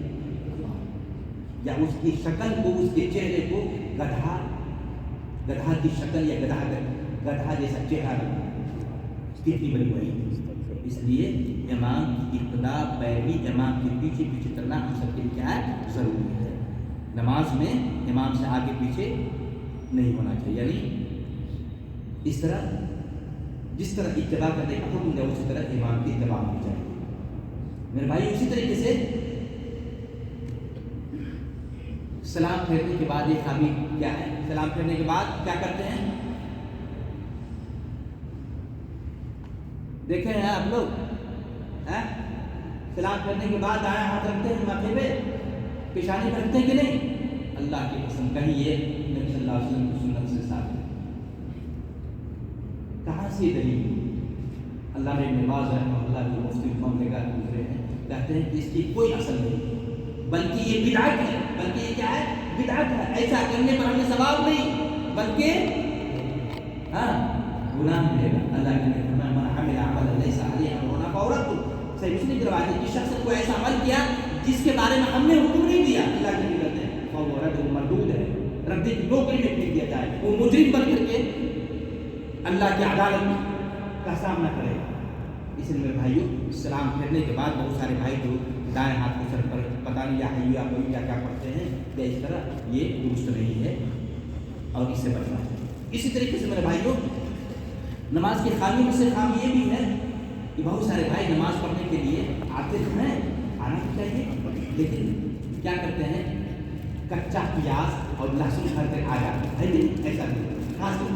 یا اس کی شکل کو, اس کے چہرے کو گدھا کی شکل یا گدھا جیسا چہرہ بنا. کتنی بڑی وہی. اس لیے امام کی ابتدا پیروی, امام کے پیچھے پیچھے کرنا ہم سب کے لیے کیا ہے, ضروری ہے. نماز میں امام سے آگے پیچھے نہیں ہونا چاہیے. یعنی اس طرح جس طرح اتباع کرنے کا حکم ہے اسی طرح امام کی اتباع ہونی چاہیے. میرے بھائی اسی طریقے سے سلام پھیرنے کے بعد ایک خامی کیا ہے, سلام پھیرنے کے بعد کیا کرتے ہیں دیکھیں ہیں آپ لوگ, سلام کرنے کے بعد دائیں ہاتھ رکھتے ہیں ماتھے پہ، پیشانی پہ رکھتے ہیں کہ نہیں؟ اللہ کی قسم کہیں یہ نبی صلی اللہ علیہ وسلم کی سنت سے ثابت ہے؟ کہاں سے دلیل؟ اللہ نے ابن باز رحمہ اللہ جو مفتی مملکت گزرے ہیں کہتے ہیں کہ اس کی کوئی اصل نہیں، بلکہ یہ بدعت ہے، بلکہ یہ کیا ہے؟ بدعت ہے، ایسا کرنے پر ہمیں ثواب نہیں بلکہ گناہ ملے گا۔ اللہ کے نبی فرمایا من عمل عملا لیس علیہ امرنا فهو رد۔ صحیح مسلم کی روایت ہے کہ شخص نے کوئی ایسا عمل کیا جس کے بارے میں ہم نے حکم نہیں دیا، اللہ کے نبی کہتے ہیں فهو رد، وہ مردود ہے، رد کی نوکری میں پھینک دیا جائے، وہ مجرم بن کر کے اللہ کی عدالت کا سامنا کرے گا۔ اس لیے میرے بھائیوں سلام پھیرنے کے بعد بہت سارے بھائی جو دائیں ہاتھ کو سر پر پتہ نہیں یا حیو یا کوئی کیا پڑھتے ہیں یا اس طرح، یہ درست نہیں ہے اور اس سے بچنا ہے۔ اسی طریقے سے میرے بھائیوں نماز کی خامیوں میں سے خامی یہ بھی ہے کہ بہت سارے بھائی نماز پڑھنے کے لیے آتے تو ہیں، آنا بھی چاہیے، لیکن کیا کرتے ہیں کچا پیاز اور لہسن کھا کر آ جاتے ہیں، ایسا نہیں۔ خاص طور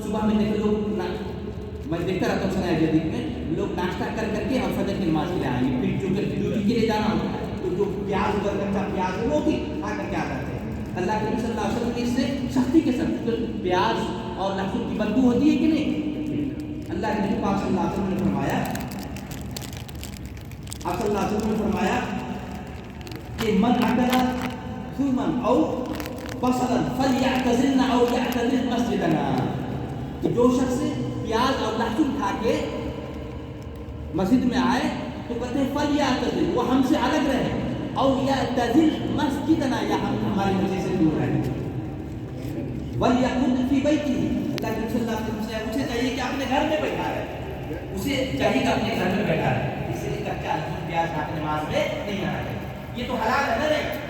صبح میں دیکھو لوگ، میں دیکھتا رہتا ہوں سنایا جدید میں لوگ ناشتہ کر کر کے اور فجر کی نماز کے لیے آئیں گے، پھر جو ڈیوٹی کے لیے جانا ہوتا ہے تو جو پیاز اوپر کچا پیاز ہے وہ بھی کھا کر کے آ جاتے ہیں۔ اللہ کے نبی صلی اللہ علیہ وسلم نے اس سے سختی کے ساتھ پیاز اور لہسن کی بدبو ہوتی ہے کہ نہیں؟ اللہ کے نبی پاک صلی اللہ علیہ وسلم نے فرمایا، آپ صلی اللہ علیہ وسلم نے فرمایا کہ من اکل ثوما او بصلا فلیعتزلنا او یعتزل مسجدنا، کہ جو شخص پیاز اور لہسن کھا کے مسجد میں آئے تو کہتے ہیں فلیعتزل، وہ ہم سے الگ رہے، او یعتزل مسجدنا، یا ہم ہماری مسجد سے دور رہے، ولیقعد فی بیتہ، اللہ کے صلی اللہ علیہ وسلم سے اسے چاہیے کہ اپنے گھر میں بیٹھا رہے، اسے چاہیے کہ اپنے گھر میں بیٹھا رہے، اس لیے کچا لہسن پیاز کھا کے نماز میں نہیں آنا چاہیے۔ یہ تو حلال ہے نا، نہیں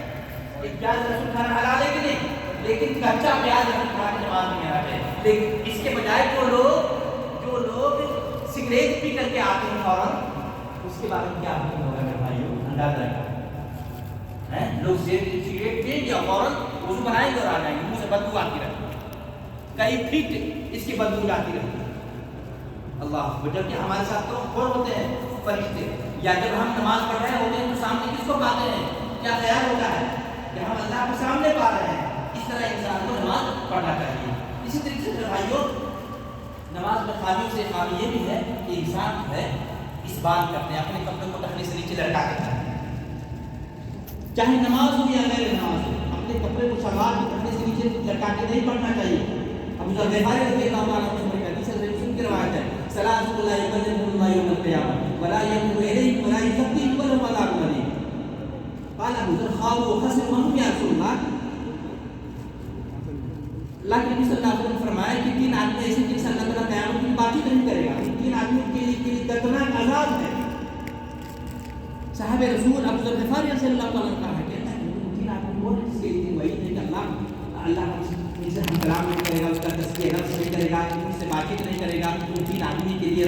یہ پیاز لہسن کھانا حلال ہے کہ نہیں؟ لیکن کچا پیاز لہسن کھا کے نماز نہیں آنا چاہیے۔ لیکن اس کے بجائے جو لوگ سگریٹ پی کر کے آتے ہیں فوراً، اس کے بارے میں کیا حکم ہوگا میرے بھائیوں؟ اندازہ ہے لوگ سگریٹ پئیں گے اور فوراً وضو بنائیں گے اور آ جائیں گے، منہ سے بدبو آتی رہتی ہے، کئی فٹ اس کی بدبو جاتی رہتی ہے۔ اللہ، جبکہ ہمارے ساتھ تو کون ہوتے ہیں؟ فرشتے، یا جب ہم نماز پڑھ رہے ہوتے ہیں تو سامنے کس کو پاتے ہیں؟ کیا خیال ہوتا ہے کہ ہم اللہ کے سامنے پا رہے ہیں؟ اس طرح انسان کو نماز پڑھنا چاہیے۔ اسی طریقے سے میرے بھائیوں نماز میں خامیوں سے خامی یہ بھی ہے کہ انسان جو ہے اس بات کرتے ہیں اپنے کپڑے کو ٹخنے سے نیچے لٹکا کے چاہتے ہیں، چاہے نماز ہو یا غیر نماز ہو، اپنے کپڑے کو شلوار کے ٹخنے سے نیچے لٹکا کے نہیں پڑھنا چاہیے۔ ابو ذر غفاری رضی اللہ عنہ کی حدیث ہے، مسلم کی روایت ہے، ثلاث لا يكلمهم الله يوم القيامة ولا ينظر إليهم ولا يزكيهم ولهم عذاب أليم۔ قال ابو ذر خابوا وخسروا ما هم يا رسول الله۔ اللہ کے نبی صلی اللہ علیہ وسلم نے فرمایا کہ تین آدمی ایسے جن سے اللہ تعالیٰ قیامت کی بات ہی نہیں کرے گا، تین آدمیوں کے لیے دردناک عذاب ہے۔ صاحب رسول ابو ذر غفاری رضی اللہ تعالیٰ عنہ کہا کہ تین آدمی کون ہے جس کے لیے وہی ہے کہ اللہ ان سے ہم کلام نہیں کرے گا، اس کا تذکیہ نفس نہیں کرے گا، ان سے بات چیت نہیں کرے گا، ان تین آدمی کے لیے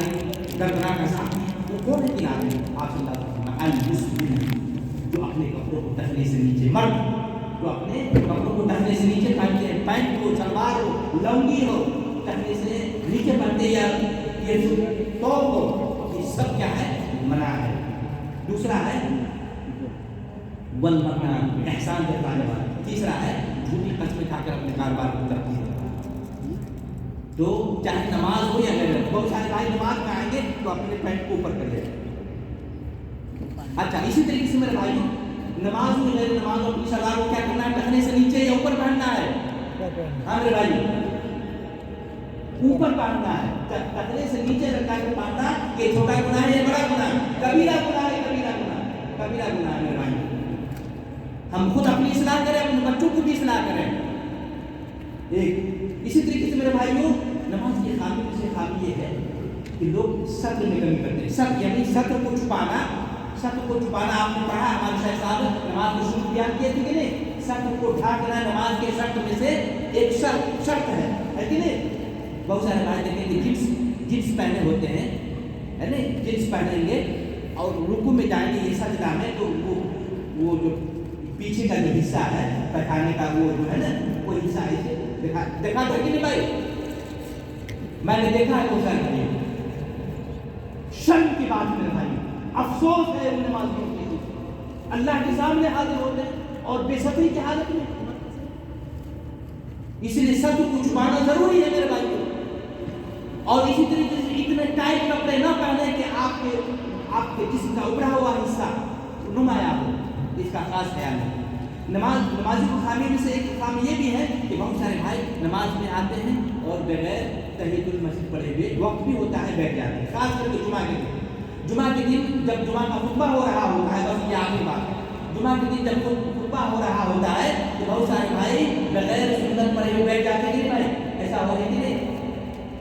دردناک عذاب ہے۔ وہ کون ہے تین آدمی؟ آپ صلی اللہ علیہ وسلم المسلم، جو اپنے کپڑوں کو ٹخنے سے نیچے، مرد جو اپنے کپڑوں کو ٹخنے سے نیچے پہنتے ہیں، پینٹ ہو، شلوار ہو، لنگی ہو، ٹخنے سے نیچے پہنتے یا یہ ٹاپ ہو، یہ سب کیا ہے؟ منع ہے۔ دوسرا ہے والمکان، احسان جتانے والا۔ تیسرا ہے جھوٹی قسمیں کھا کر اپنے کاروبار کو ترقی دینا۔ تو چاہے نماز ہو یا غیر، بہت سارے بھائی نماز میں آئیں گے تو اپنے پینٹ کو اوپر کر لیں۔ اچھا، اسی طریقے سے میرے بھائیوں نماز میں غیر نماز اپنی شلوار کو کیا کرنا ہے؟ ٹخنے سے نیچے یا اوپر پہننا ہے؟ ہاں میرے بھائی، اوپر پہننا ہے، ٹخنے سے نیچے لٹکا کے پہننا۔ یہ چھوٹا گناہ ہے یا بڑا گناہ ہے؟ کبیرہ گناہ ہے، کبیرہ گناہ، کبیرہ گناہ ہے میرے بھائی۔ ہم خود اپنی اصلاح کریں، اپنے بچوں کو بھی اصلاح کریں۔ ایک اسی طریقے سے میرے بھائیوں نماز کی خامی میں سے خامی یہ ہے کہ لوگ سطر میں کمی کرتے ہیں۔ سطر یعنی سطر کو چھپانا، سطر کو چھپانا آپ نے پڑھا، ہمارے شاہ صاحب نماز کو شروع بیان کیے تھے کہ نہیں؟ سطر کو ڈھانکنا نماز کے شرط میں سے ایک شرط ہے کہ نہیں؟ بہت سارے بھائی دیکھیں کہ جنس پہنے ہوتے ہیں، ہے نا، جنس پہنیں گے اور رکوع میں جائیں گے یہ سجدہ میں، تو وہ جو پیچھے کا جو حصہ ہے پہچانے کا، وہ جو ہے نا وہ حصہ ایسے دیکھا تھا کہ نہیں بھائی؟ میں نے دیکھا ہے بہت سارے بھائی۔ شرم کی بات میرے بھائی، افسوس ہے ان نمازیوں کے لیے، اللہ کے سامنے حاضر ہوتے ہیں اور بے صبری کی حالت میں. اس لیے سب کو چھپانا ضروری ہے میرے بھائیوں. اور اسی طریقے سے اتنے ٹائٹ کپڑے نہ پہنے کہ آپ کے جسم کا ابھرا ہوا حصہ نمایاں ہو، اس کا خاص خیال ہے. نمازی کو خامی میں سے ایک خامی یہ بھی ہے کہ بہت سارے بھائی نماز میں آتے ہیں اور بغیر تحیۃ المسجد پڑھے ہوئے وقت بھی ہوتا ہے بیٹھ جاتے ہیں، خاص کر کے جمعہ کے دن. جمعہ کے دن جب جمعہ کا خطبہ ہو رہا ہوتا ہے، بس یہ آخری بات ہے، جمعہ کے دن جب خطبہ ہو رہا ہوتا ہے تو بہت سارے بھائی بغیر سنت پڑھے ہوئے بیٹھ جاتے ہیں. بھائی ایسا ہو رہی نہیں،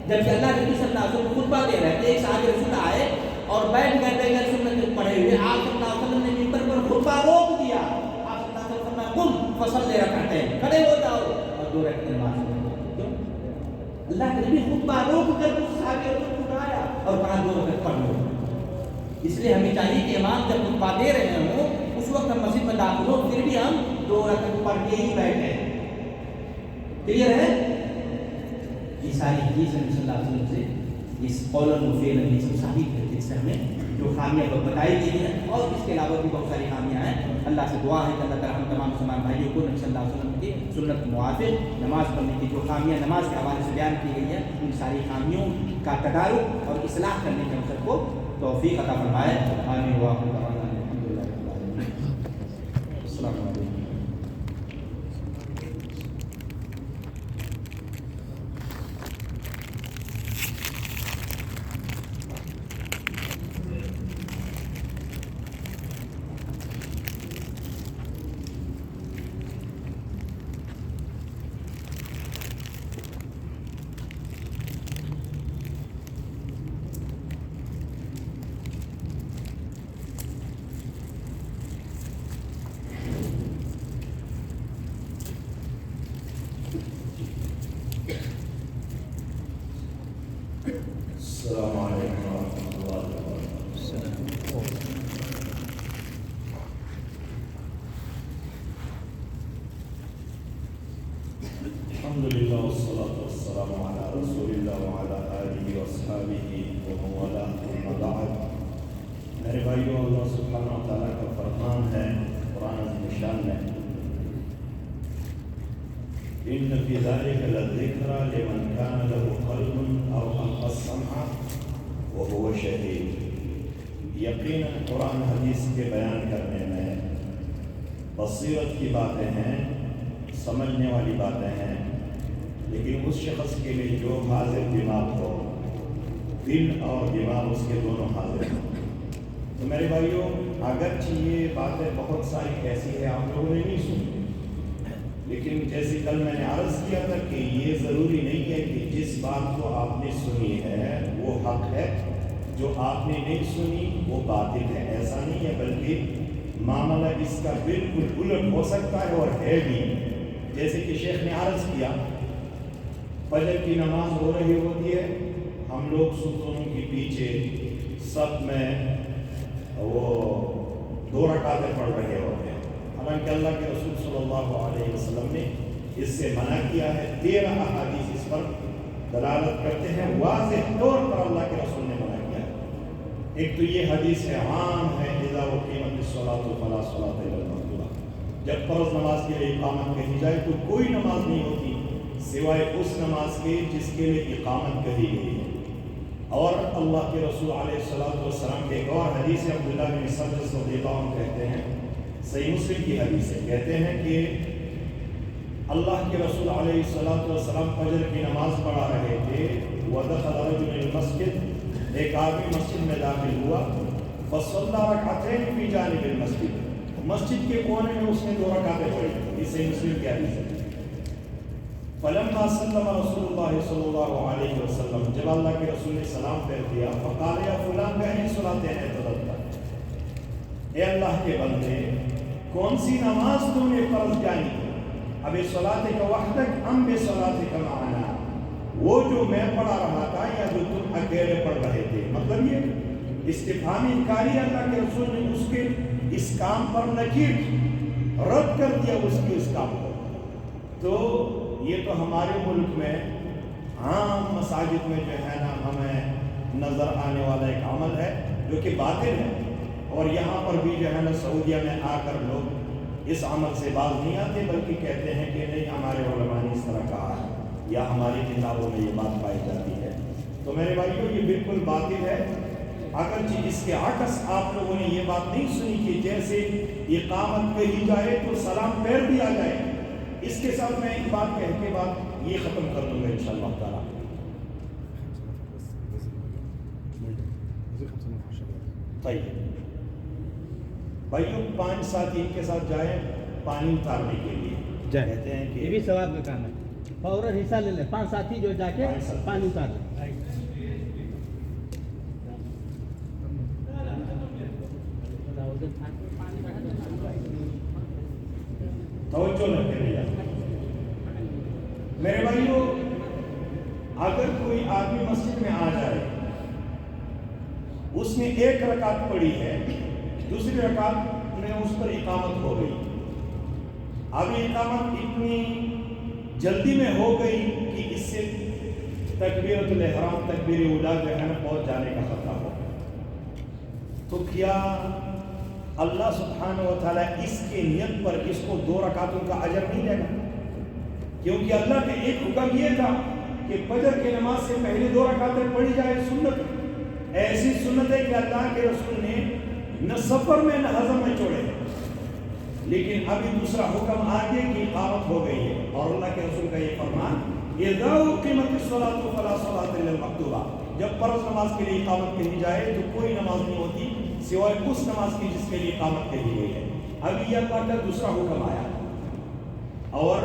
جبکہ اللہ کے نبی صلی اللہ علیہ وسلم خطبہ دے رہے تھے، ایک صحابی رسول آئے اور بیٹھ گئے بغیر سنت پڑھے ہوئے. آپ صلی اللہ علیہ وسلم نے ممبر پر خطبہ روک دیا. آپ صلی اللہ علیہ وسلم نے قم فصلی رکعتین، کھڑے ہو جاؤ اور 2 رکعت نماز پڑھو. کیوں؟ اللہ کے نبی خطبہ روک کر اس صحابی کو اٹھایا اور کہا 2 رکعت پڑھ لو. اس لیے ہمیں چاہیے کہ امام جب خطبہ دے رہے ہوں اس وقت ہم مسجد میں داخل ہو، پھر بھی ہم 2 رکعت پڑھ کے ہی بیٹھے. کلیئر ہے؟ یہ ساری چیز نبی صلی اللہ علیہ وسلم سے اس قول و فعل میں سب ثابت ہے، جس سے ہمیں جو خامیاں بتائی گئی ہیں اور اس کے علاوہ بھی بہت ساری خامیاں ہیں. اللہ سے دعا ہے کہ اللہ تعالیٰ ہم تمام مسلمان بھائیوں کو نبی صلی اللہ علیہ وسلم کی سنت کے موافق نماز پڑھنے کی جو خامیاں نماز کے حوالے سے بیان کی گئی ہیں، ان ساری خامیوں کا تدارک اور اصلاح کرنے کے ہم سب کو توفیق عطا فرمائے. آمین. وآخر دعوانا الحمدللہ رب العالمین. السلام علیکم. السلام علیکم ورحمۃ اللہ وبرکاتہ. الحمدللہ والصلاۃ والسلام علی رسول اللہ وعلی آلہ واصحابہ ومن والاه اما بعد. میرے بھائیو، اللہ سبحانہ و تعالیٰ کا فرمان ہے قرآن عظیم شان میں، ان فی ذلک لذکری لمن کان له قلب او القى السمع وهو شہید. یقیناً قرآن حدیث کے بیان کرنے میں بصیرت کی باتیں ہیں، سمجھنے والی باتیں ہیں، لیکن اس شخص کے لیے جو حاضر دماغ ہو، دل اور دماغ اس کے دونوں حاضر ہوں. تو میرے بھائیوں، اگرچہ یہ باتیں بہت ساری ایسی ہیں آپ لوگوں نے نہیں سنی، لیکن جیسے کل میں نے عرض کیا تھا کہ یہ ضروری نہیں ہے کہ جس بات کو آپ نے سنی ہے وہ حق ہے، جو آپ نے نہیں سنی وہ باطل ہے. ایسا نہیں ہے، بلکہ معاملہ اس کا بالکل الٹ ہو سکتا ہے اور ہے بھی. جیسے کہ شیخ نے عرض کیا، فجر کی نماز ہو رہی ہوتی ہے، ہم لوگ ستونوں کے پیچھے سب میں وہ 2 رکعتیں پڑھ رہے ہوتے ہیں، حالانکہ اللہ کے رسول صلی اللہ علیہ وسلم نے اس سے منع کیا ہے. 13 احادیث اس پر دلالت کرتے ہیں، واضح طور پر اللہ کے رسول نے منع کیا ہے. ایک تو یہ حدیث ہے، عام ہے، اذا اقیمت الصلاۃ فلا صلاۃ الا المکتوبہ. جب فرض نماز کے لیے اقامت کہی جائے تو کوئی نماز نہیں ہوتی سوائے اس نماز کے جس کے لیے اقامت کہی گئی ہے. اور اللہ کے رسول علیہ السلام کے ایک اور حدیث ہے، عبداللہ بن سرجس رضی اللہ عنہ کہتے ہیں، صحیح مسلم کی حدیث ہے، کہتے ہیں کہ اللہ کے رسول علیہ السلام فجر کی نماز پڑھا رہے تھے. ودخل رجل المسجد، ایک آدمی مسجد میں داخل ہوا، فصلی رکعتین فی جانب المسجد، مسجد کے کونے میں اس نے 2 رکعتیں پڑھی. یہ صحیح مسلم کی حدیث ہے. فلما سلم رسول اللہ صلی اللہ علیہ وسلم، جب اللہ کے رسول نے سلام پھیر دیا، فقال یا فلان کہیں صلاتین اعتدلت، اے اللہ کے بندے کون سی نماز تم نے فرض جانی کی، اب صلاتک وحدک ام بصلاتک معنا، وہ جو میں پڑھا رہا تھا یا جو تم اکیلے پڑھ رہے تھے. مطلب یہ استفہامی انکاری، اللہ کے رسول نے اس کے اس کام پر نکیر رد کر دیا اس کے اس کام کو. تو یہ تو ہمارے ملک میں عام مساجد میں جو ہے نا ہمیں نظر آنے والا ایک عمل ہے جو کہ باطل ہے. اور یہاں پر بھی جو ہے نا سعودیہ میں آ کر لوگ اس عمل سے باز نہیں آتے، بلکہ کہتے ہیں کہ نہیں ہمارے علماء نے اس طرح کہا ہے یا ہماری کتابوں میں یہ بات پائی جاتی ہے۔ تو میرے بھائیوں یہ بالکل باطل ہے، اگرچہ اس کے عکس آپ لوگوں نے یہ بات نہیں سنی کہ جیسے اقامت کہی جائے تو سلام پیر دیا جائے۔ اس کے ساتھ میں ایک بات کہہ کے بات یہ ختم کر دوں گا انشاءاللہ تعالیٰ۔ طيب بھائیوں 5 ساتھی ان کے ساتھ جائیں پانی اتارنے کے لیے، کہتے ہیں کہ یہ بھی ثواب کا کام ہے، فوراً حصہ لے لیں، 5 ساتھی جو جا کے پانی اتار لیں۔ توجہ نہ کرے میرے بھائیوں، اگر کوئی آدمی مسجد میں آ جائے، اس نے ایک رکعت پڑھی ہے، دوسری رکعت میں اس پر اقامت ہو گئی، اب اقامت اتنی جلدی میں ہو گئی کہ اس سے تکبیرۃ الاحرام تکبیر اولیٰ جو ہے نا پہنچ جانے کا خطرہ ہو، تو کیا اللہ سبحانہ و تعالیٰ اس کے نیت پر اس کو 2 رکعتوں کا اجر نہیں دے گا؟ کیونکہ اللہ کا ایک حکم یہ تھا کہ فجر کی نماز سے پہلے 2 رکعتیں پڑھی جائے، سنت ایسی سنت ہے کہ اللہ کے رسول نے نہ سفر میں نہ حضر میں چھوڑے، لیکن ابھی دوسرا حکم آگے کی اقامت ہو گئی ہے، اور اللہ کے رسول کا یہ فرمان اذا اقیمت الصلاۃ فلا صلاۃ الا المکتوبہ، جب فرض نماز کے لیے اقامت کہی جائے تو کوئی نماز نہیں ہوتی سوائے اس نماز کی جس کے لیے اقامت کہی گئی ہے۔ ابھی یہ اللہ کا دوسرا حکم آیا، اور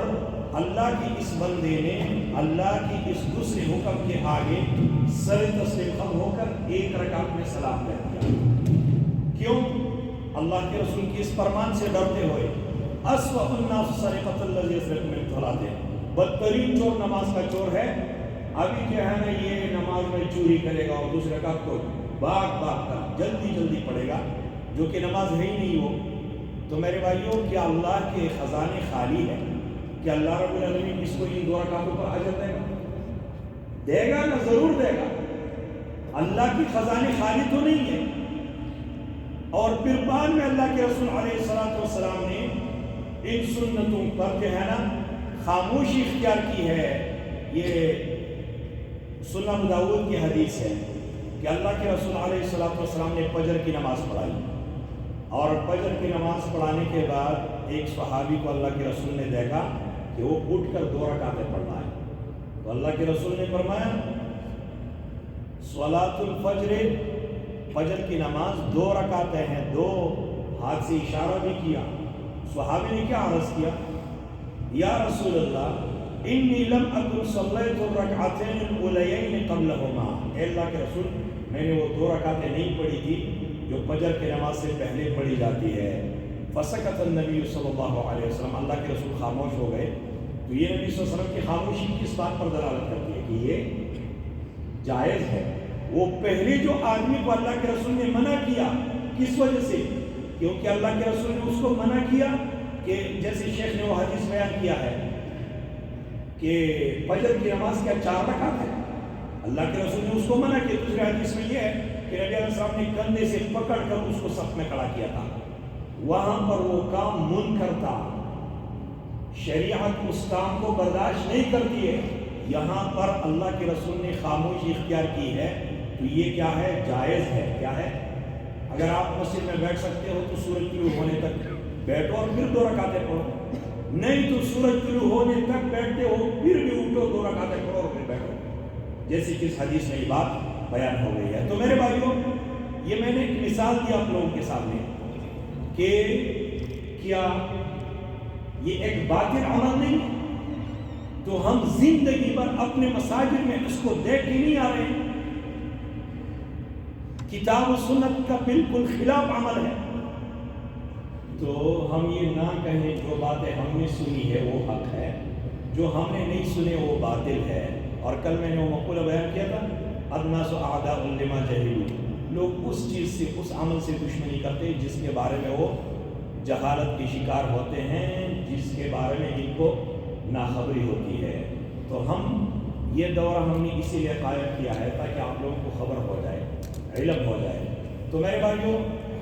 اللہ کی اس بندے نے اللہ کی اس دوسرے حکم کے آگے سر تسلیم خم ہو کر 1 رکعت میں سلام کر دیا۔ کیوں؟ اللہ کے رسول کی اس فرمان سے ڈرتے ہوئے، اسوأ الناس سرقۃ الذی یسرق من صلاۃ، بدترین چور نماز کا چور ہے، ابھی جو ہے نا یہ نماز میں چوری کرے گا اور دوسرے رکعت کو بھاگ کر جلدی پڑھے گا، جو کہ نماز ہے ہی نہیں وہ۔ تو میرے بھائیوں، کیا اللہ کے خزانے خالی ہے؟ کہ اللہ رب العالمین اس کو ان 2 رکعتوں پر اجر دے گا؟ دے گا نا، ضرور دے گا۔ اللہ کی خزانے خالی تو نہیں ہے۔ اور پھر بعد میں اللہ کے رسول علیہ السلام نے ان سنتوں پر جو ہے نا خاموشی اختیار کی ہے۔ یہ سنن ابو داؤد کی حدیث ہے کہ اللہ کے رسول علیہ السلام نے فجر کی نماز پڑھائی، اور فجر کی نماز پڑھانے کے بعد ایک صحابی کو اللہ کے رسول نے دیکھا کہ وہ اٹھ کر 2 رکعتیں پڑھ رہا ہے، تو اللہ کے رسول نے فرمایا صلاۃ الفجر، فجر کی نماز 2 رکعتیں ہیں، 2 ہاتھ سے اشارہ بھی کیا۔ صحابی نے کیا عرض کیا؟ یا رسول اللہ انی لم اکن صلیت الرکعتین الاولیین قبلہما، اے اللہ کے رسول میں نے وہ 2 رکعتیں نہیں پڑھی تھی جو فجر کی نماز سے پہلے پڑھی جاتی ہے۔ فسکت النبی صلی اللہ علیہ وسلم، اللہ کے رسول خاموش ہو گئے۔ تو یہ نبی صلی اللہ علیہ وسلم کی خاموشی کس بات پر دلالت کرتی ہے کہ یہ جائز ہے۔ وہ پہلے جو آدمی کو اللہ کے رسول نے منع کیا، کس وجہ سے؟ کیونکہ اللہ کے رسول نے اس کو منع کیا کہ جیسے شیخ نے وہ حدیث بیان کیا ہے کہ فجر کی نماز کیا 4 رکعت ہے، اللہ کے رسول نے اس کو منع کیا۔ دوسری حدیث میں یہ ہے کہ نبی علیہ السلام نے کندھے سے پکڑ کر اس کو صف میں کھڑا کیا تھا۔ وہاں پر وہ کام منکر تھا، شریعت اس کام کو برداشت نہیں کرتی ہے۔ یہاں پر اللہ کے رسول نے خاموشی اختیار کی ہے، تو یہ کیا ہے؟ جائز ہے۔ کیا ہے؟ اگر آپ مسجد میں بیٹھ سکتے ہو تو سورج طلوع ہونے تک بیٹھو اور پھر 2 رکعتیں پڑھو، نہیں تو سورج طلوع ہونے تک بیٹھتے ہو پھر بھی اٹھو 2 رکعتیں پڑھو اور پھر بیٹھو، جیسے کہ اس حدیث میں یہ بات بیان ہو گئی ہے۔ تو میرے بھائیوں، یہ میں نے ایک مثال دی آپ لوگوں کے سامنے کہ کیا یہ ایک باطل عمل نہیں ہے؟ تو ہم زندگی بھر اپنے مساجد میں اس کو دیکھ کے نہیں آ رہے ہیں۔ کتاب و سنت کا بالکل خلاف عمل ہے، تو ہم یہ نہ کہیں جو باتیں ہم نے سنی ہے وہ حق ہے، جو ہم نے نہیں سنے وہ باطل ہے۔ اور کل میں نے وہ مقولہ بیان کیا تھا، الناس اعداء لما جہلوا، لوگ اس چیز سے، اس عمل سے دشمنی کرتے جس کے بارے میں وہ جہالت کی شکار ہوتے ہیں، جس کے بارے میں ان کو ناخبری ہوتی ہے۔ تو ہم یہ دورہ ہم نے اسی لیے قائم کیا ہے تاکہ آپ لوگوں کو خبر ہو جائے، علم ہو جائے۔ تو میرے بھائیوں،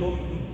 2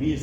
20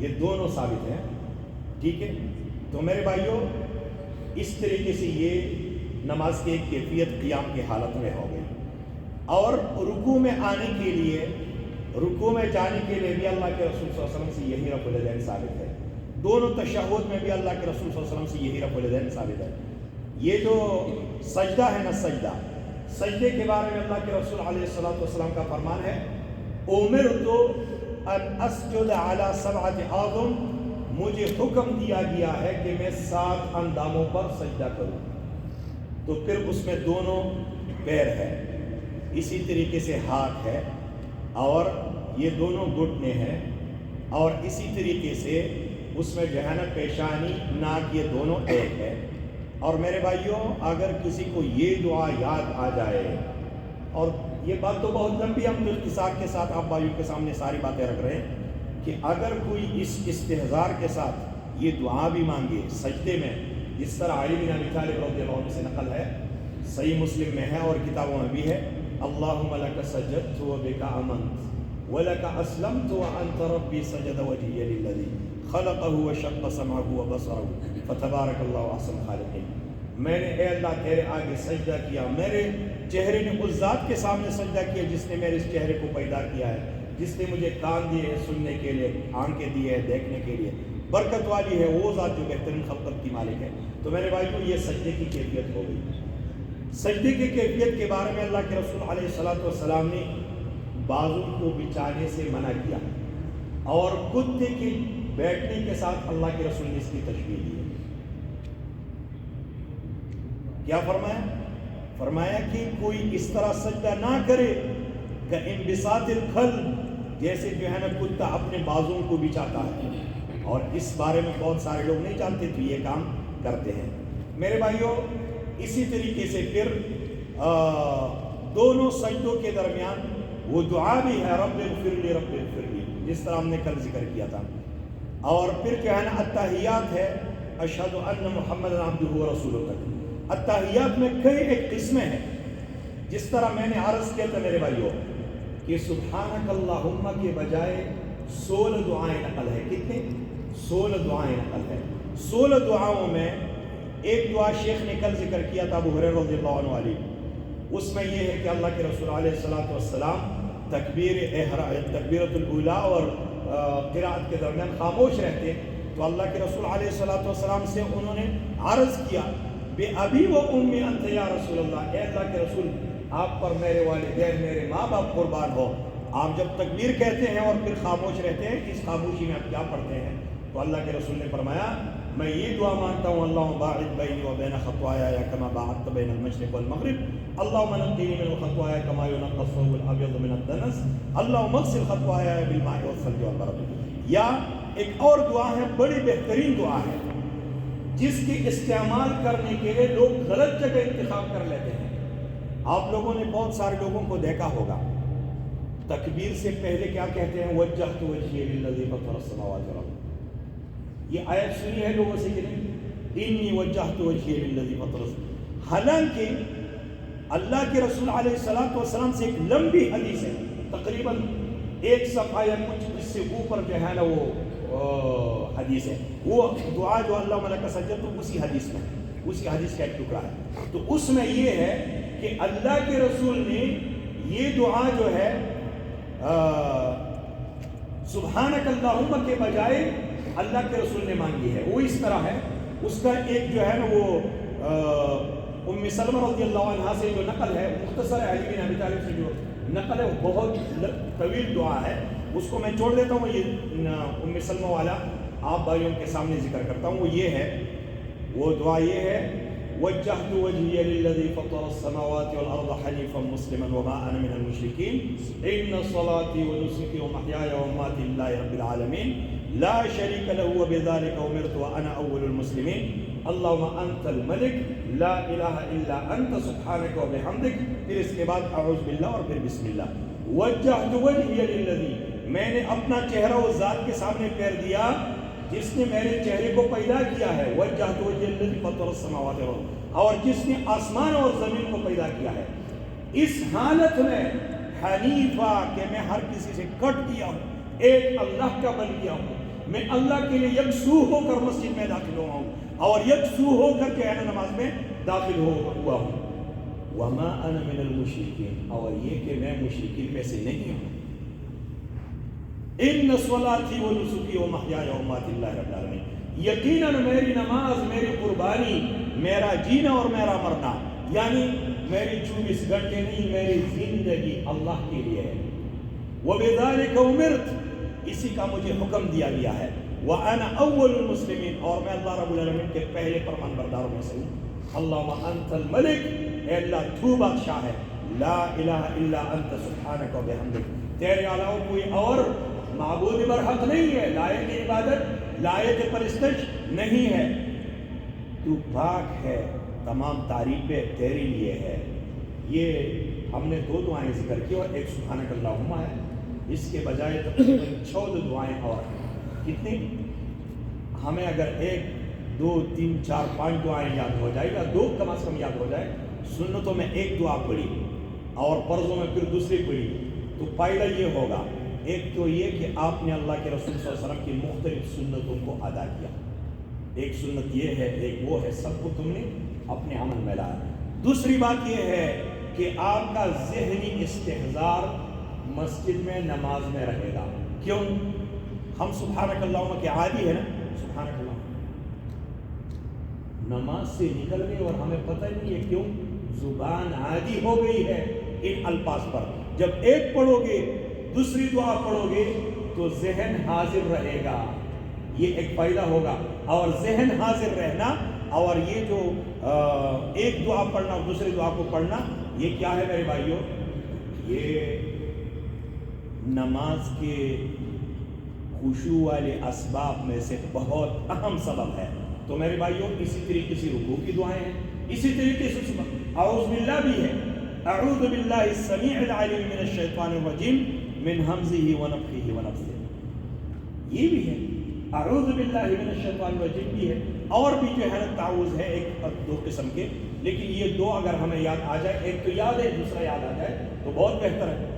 یہ دونوں ثابت ہیں، ٹھیک ہے؟ تو میرے بھائیوں اس طریقے سے یہ نماز کی ایک کیفیت قیام کی حالت میں ہو گئی. اور رکوع میں آنے کے لیے، رکوع میں جانے کے لیے بھی اللہ کے رسول صلی اللہ علیہ وسلم سے یہی رفع الیدین ثابت ہے. دونوں تشہد میں بھی اللہ کے رسول صلی اللہ علیہ وسلم سے یہی رفع الیدین ثابت ہے. یہ جو سجدہ ہے نا، سجدے کے بارے میں اللہ کے رسول علیہ السلام کا فرمان ہے، امرت ان اسجد علی 7 اعظم، مجھے حکم دیا گیا ہے کہ میں 7 انداموں پر سجدہ کروں. تو پھر اس میں دونوں پیر ہے، اسی طریقے سے ہاتھ ہے، اور یہ دونوں گھٹنے ہیں، اور اسی طریقے سے اس میں جو ہے نا پیشانی، ناک، یہ دونوں ایک ہے. اور میرے بھائیوں اگر کسی کو یہ دعا یاد آ جائے، اور یہ بات تو بہت لمبی، ہم تو اختصار کے ساتھ آپ بھائیوں کے سامنے ساری باتیں رکھ رہے ہیں، کہ اگر کوئی اس استحضار کے ساتھ یہ دعا بھی مانگے سجدے میں، جس طرح علی بن ابی طالب رضی اللہ عنہ سے نقل ہے، صحیح مسلم میں ہے اور کتابوں میں بھی ہے، اللہم لک سجدت وبک آمنت ولک اسلمت وانت ربی سجد وجہی للذی خلقہ وشق سمعہ وبصرہ فتبارک اللہ احسن الخالقین. میں نے اے اللہ تیرے آگے سجدہ کیا، میرے چہرے نے اس ذات کے سامنے سجدہ کیا جس نے میرے اس چہرے کو پیدا کیا ہے، جس نے مجھے کان دیے ہیں سننے کے لیے، آنکھیں دیے ہیں دیکھنے کے لیے. برکت والی ہے وہ ذات جو بہترین خلقت کی مالک ہے. تو میرے بھائیوں یہ سجدے کی کیفیت ہو گئی. سجدے کی کیفیت کے بارے میں اللہ کے رسول علیہ السلام نے بازو کو بچھانے سے منع کیا، اور کتے کے بیٹھنے کے ساتھ اللہ کے رسول نے اس کی تشبیہ دی ہے. کیا فرمایا؟ فرمایا کہ کوئی اس طرح سجدہ نہ کرے کہ انبساط القلب، جیسے جو ہے نا کتا اپنے بازوؤں کو بچھاتا ہے. اور اس بارے میں بہت سارے لوگ نہیں جانتے تو یہ کام کرتے ہیں. میرے بھائیوں اسی طریقے سے پھر دونوں سجدوں کے درمیان وہ دعا بھی ہے، رب اغفر لی رب اغفر لی، جس طرح ہم نے کل ذکر کیا تھا. اور پھر کیا ہے نا التحیات ہے، اشہد ان محمد عبدہ ورسولہ تک. التحیات میں کئی ایک قسمیں ہیں، جس طرح میں نے عرض کیا تھا میرے بھائیوں کہ سبحانک اللہم کے بجائے 16 دعائیں نقل ہے. کتنے؟ 16 دعائیں نقل ہے. 16 دعاؤں میں ایک دعا شیخ نے کل ذکر کیا تھا ابو ہریرہ رضی اللہ عنہ والی، اس میں یہ ہے کہ اللہ کے رسول علیہ السلام تکبیرۃ الاولیٰ اور قراءت کے درمیان خاموش رہتے. تو اللہ کے رسول علیہ السلام سے انہوں نے عرض کیا، بے ابی و امی انت یا رسول اللہ، اے اللہ کے رسول آپ پر میرے والدین، میرے ماں باپ قربان ہو. آپ جب تکبیر کہتے ہیں اور پھر خاموش رہتے ہیں، اس خاموشی میں آپ کیا پڑھتے ہیں؟ تو اللہ کے رسول نے فرمایا میں یہ دعا مانتا ہوں، اللہم باعد بینی و بین خطایا کما باعدت بین المشرق والمغرب، اللہم نقنی من خطایا کما ینقی الثوب الابیض من الدنس، اللہم اغسل خطایا بالماء والثلج والبرد. یا ایک اور دعا ہے، بڑی بہترین دعا ہے، جس کی استعمال کرنے کے لیے لوگ غلط جگہ انتخاب کر لیتے ہیں. آپ لوگوں نے بہت سارے لوگوں کو دیکھا ہوگا تکبیر سے پہلے کیا کہتے ہیں، وجہت وجہی للذی فطر السماوات والارض. یہ آیت سنی ہے لوگوں سے کہ نہیں، انی وجہت وجہی للذی فطر السماوات. حالانکہ اللہ کے رسول علیہ السلام سے ایک لمبی حدیث ہے، تقریباً 1 صفحہ یا کچھ اس سے اوپر جو ہے نا وہ حدیث ہے، وہ دعا جو اللہ ملک سجد تو اسی حدیث میں، اسی حدیث کا ایک ٹکڑا ہے. تو اس میں یہ ہے کہ اللہ کے رسول نے یہ دعا جو ہے سبحانک اللہم کے بجائے اللہ کے رسول نے مانگی ہے. وہ اس طرح ہے، اس کا ایک جو ہے نا وہ ام سلمہ رضی اللہ عنہ سے جو نقل ہے، مختصر ہے، علی بن ابی طالب سے جو نقل ہے وہ بہت طویل دعا ہے، اس کو میں چھوڑ دیتا ہوں. یہ ام سلمہ والا آپ بھائیوں کے سامنے ذکر کرتا ہوں. وہ یہ ہے، وہ دعا یہ ہے، وجہت وجہی للذی فطر السماوات والارض حنیفا مسلما وما انا من المشرکین ان صلاتی ونسکی ومحیای ومماتی للہ رب العالمین لا شریک له وبذلک امرت وانا اول المسلمین اللہم انت الملک لا الہ الا انت سبحانک وبحمدک. پھر اس کے بعد اعوذ باللہ اور پھر بسم اللہ. وجہت وجہی للذی، میں نے اپنا چہرہ اس ذات کے سامنے پھیر دیا جس نے میرے چہرے کو پیدا کیا ہے، وجہت وجہی للذی فطر السماوات والارض، اور جس نے آسمان اور زمین کو پیدا کیا ہے. اس حالت میں حنیفہ کہ میں ہر کسی سے کٹ گیا ہوں، ایک اللہ کا بن گیا ہوں، میں اللہ کے لیے یکسو ہو کر مسجد میں داخل ہوا ہوں اور یکسو ہو کر کے انا نماز میں داخل ہوا ہوں. وما انا من المشرکین، اور یہ کہ میں مشرکین میں سے نہیں ہوں. ان صلاتی و نسکی و محیای و مماتی اللہ رب العالمین، یقیناً میری نماز، میری قربانی، میرا جینا اور میرا مرنا، یعنی میری 24 گھنٹے نہیں، میری زندگی اللہ کے لیے ہے. وبذالک امرت، اسی کا مجھے حکم دیا گیا ہے. وانا اول المسلمین، اور میں اللہ رب العالمین کے پہلے فرمان برداروں میں سے ہوں. اللہم انت الملک، اے اللہ تو بادشاہ ہے. لا الہ الا انت سبحانک و بحمدک، تیرے علاوہ کوئی اور معبود برحق نہیں ہے، لائق عبادت، لائق پرستش نہیں ہے. تو پاک ہے، تمام تعریفیں تیرے لیے ہے. یہ ہم نے 2 دعائیں ذکر کی اور ایک سبحانک اللہم ہے. اس کے بجائے تقریباً 14 دعائیں اور کتنی، ہمیں اگر 1 2 3 4 5 دعائیں یاد ہو جائے گا، 2 کم از کم یاد ہو جائے. سنتوں میں 1 دعا پڑھی اور فرضوں میں پھر دوسری پڑھی، تو فائدہ یہ ہوگا، ایک تو یہ کہ آپ نے اللہ کے رسول صلی اللہ علیہ وسلم کی مختلف سنتوں کو ادا کیا. ایک سنت یہ ہے، ایک وہ ہے، سب کو تم نے اپنے عمل میں لایا. دوسری بات یہ ہے کہ آپ کا ذہنی استحضار مسجد میں نماز میں رہے گا. کیوں؟ ہم سبحانک اللہم کے عادی ہیں نا، سبحانک اللہم نماز سے نکل گئے اور ہمیں پتہ نہیں ہے کیوں، زبان عادی ہو گئی ہے ان الفاظ پر. جب ایک پڑھو گے دوسری دعا پڑھو گے تو ذہن حاضر رہے گا، یہ ایک فائدہ ہوگا. اور ذہن حاضر رہنا اور یہ جو ایک دعا پڑھنا اور دوسری دعا کو پڑھنا، یہ کیا ہے میرے بھائیوں؟ یہ نماز کے خشوع والے اسباب میں سے بہت اہم سبب ہے. تو میرے بھائیوں اسی طریقے سے رکوع کی دعائیں ہیں، اسی طریقے سے اعوذ باللہ بھی ہے. اعوذ باللہ السمیع العلیم من الشیطان الرجیم من حمزہ ونفخہ ونفثہ، یہ بھی ہے. اعوذ باللہ من الشیطان الرجیم بھی ہے. اور بھی جو ہے نا تعوذ ہے، 2 قسم کے، لیکن یہ 2 اگر ہمیں یاد آ جائے، ایک تو یاد ہے دوسرا یاد آ جائے تو بہت بہتر ہے.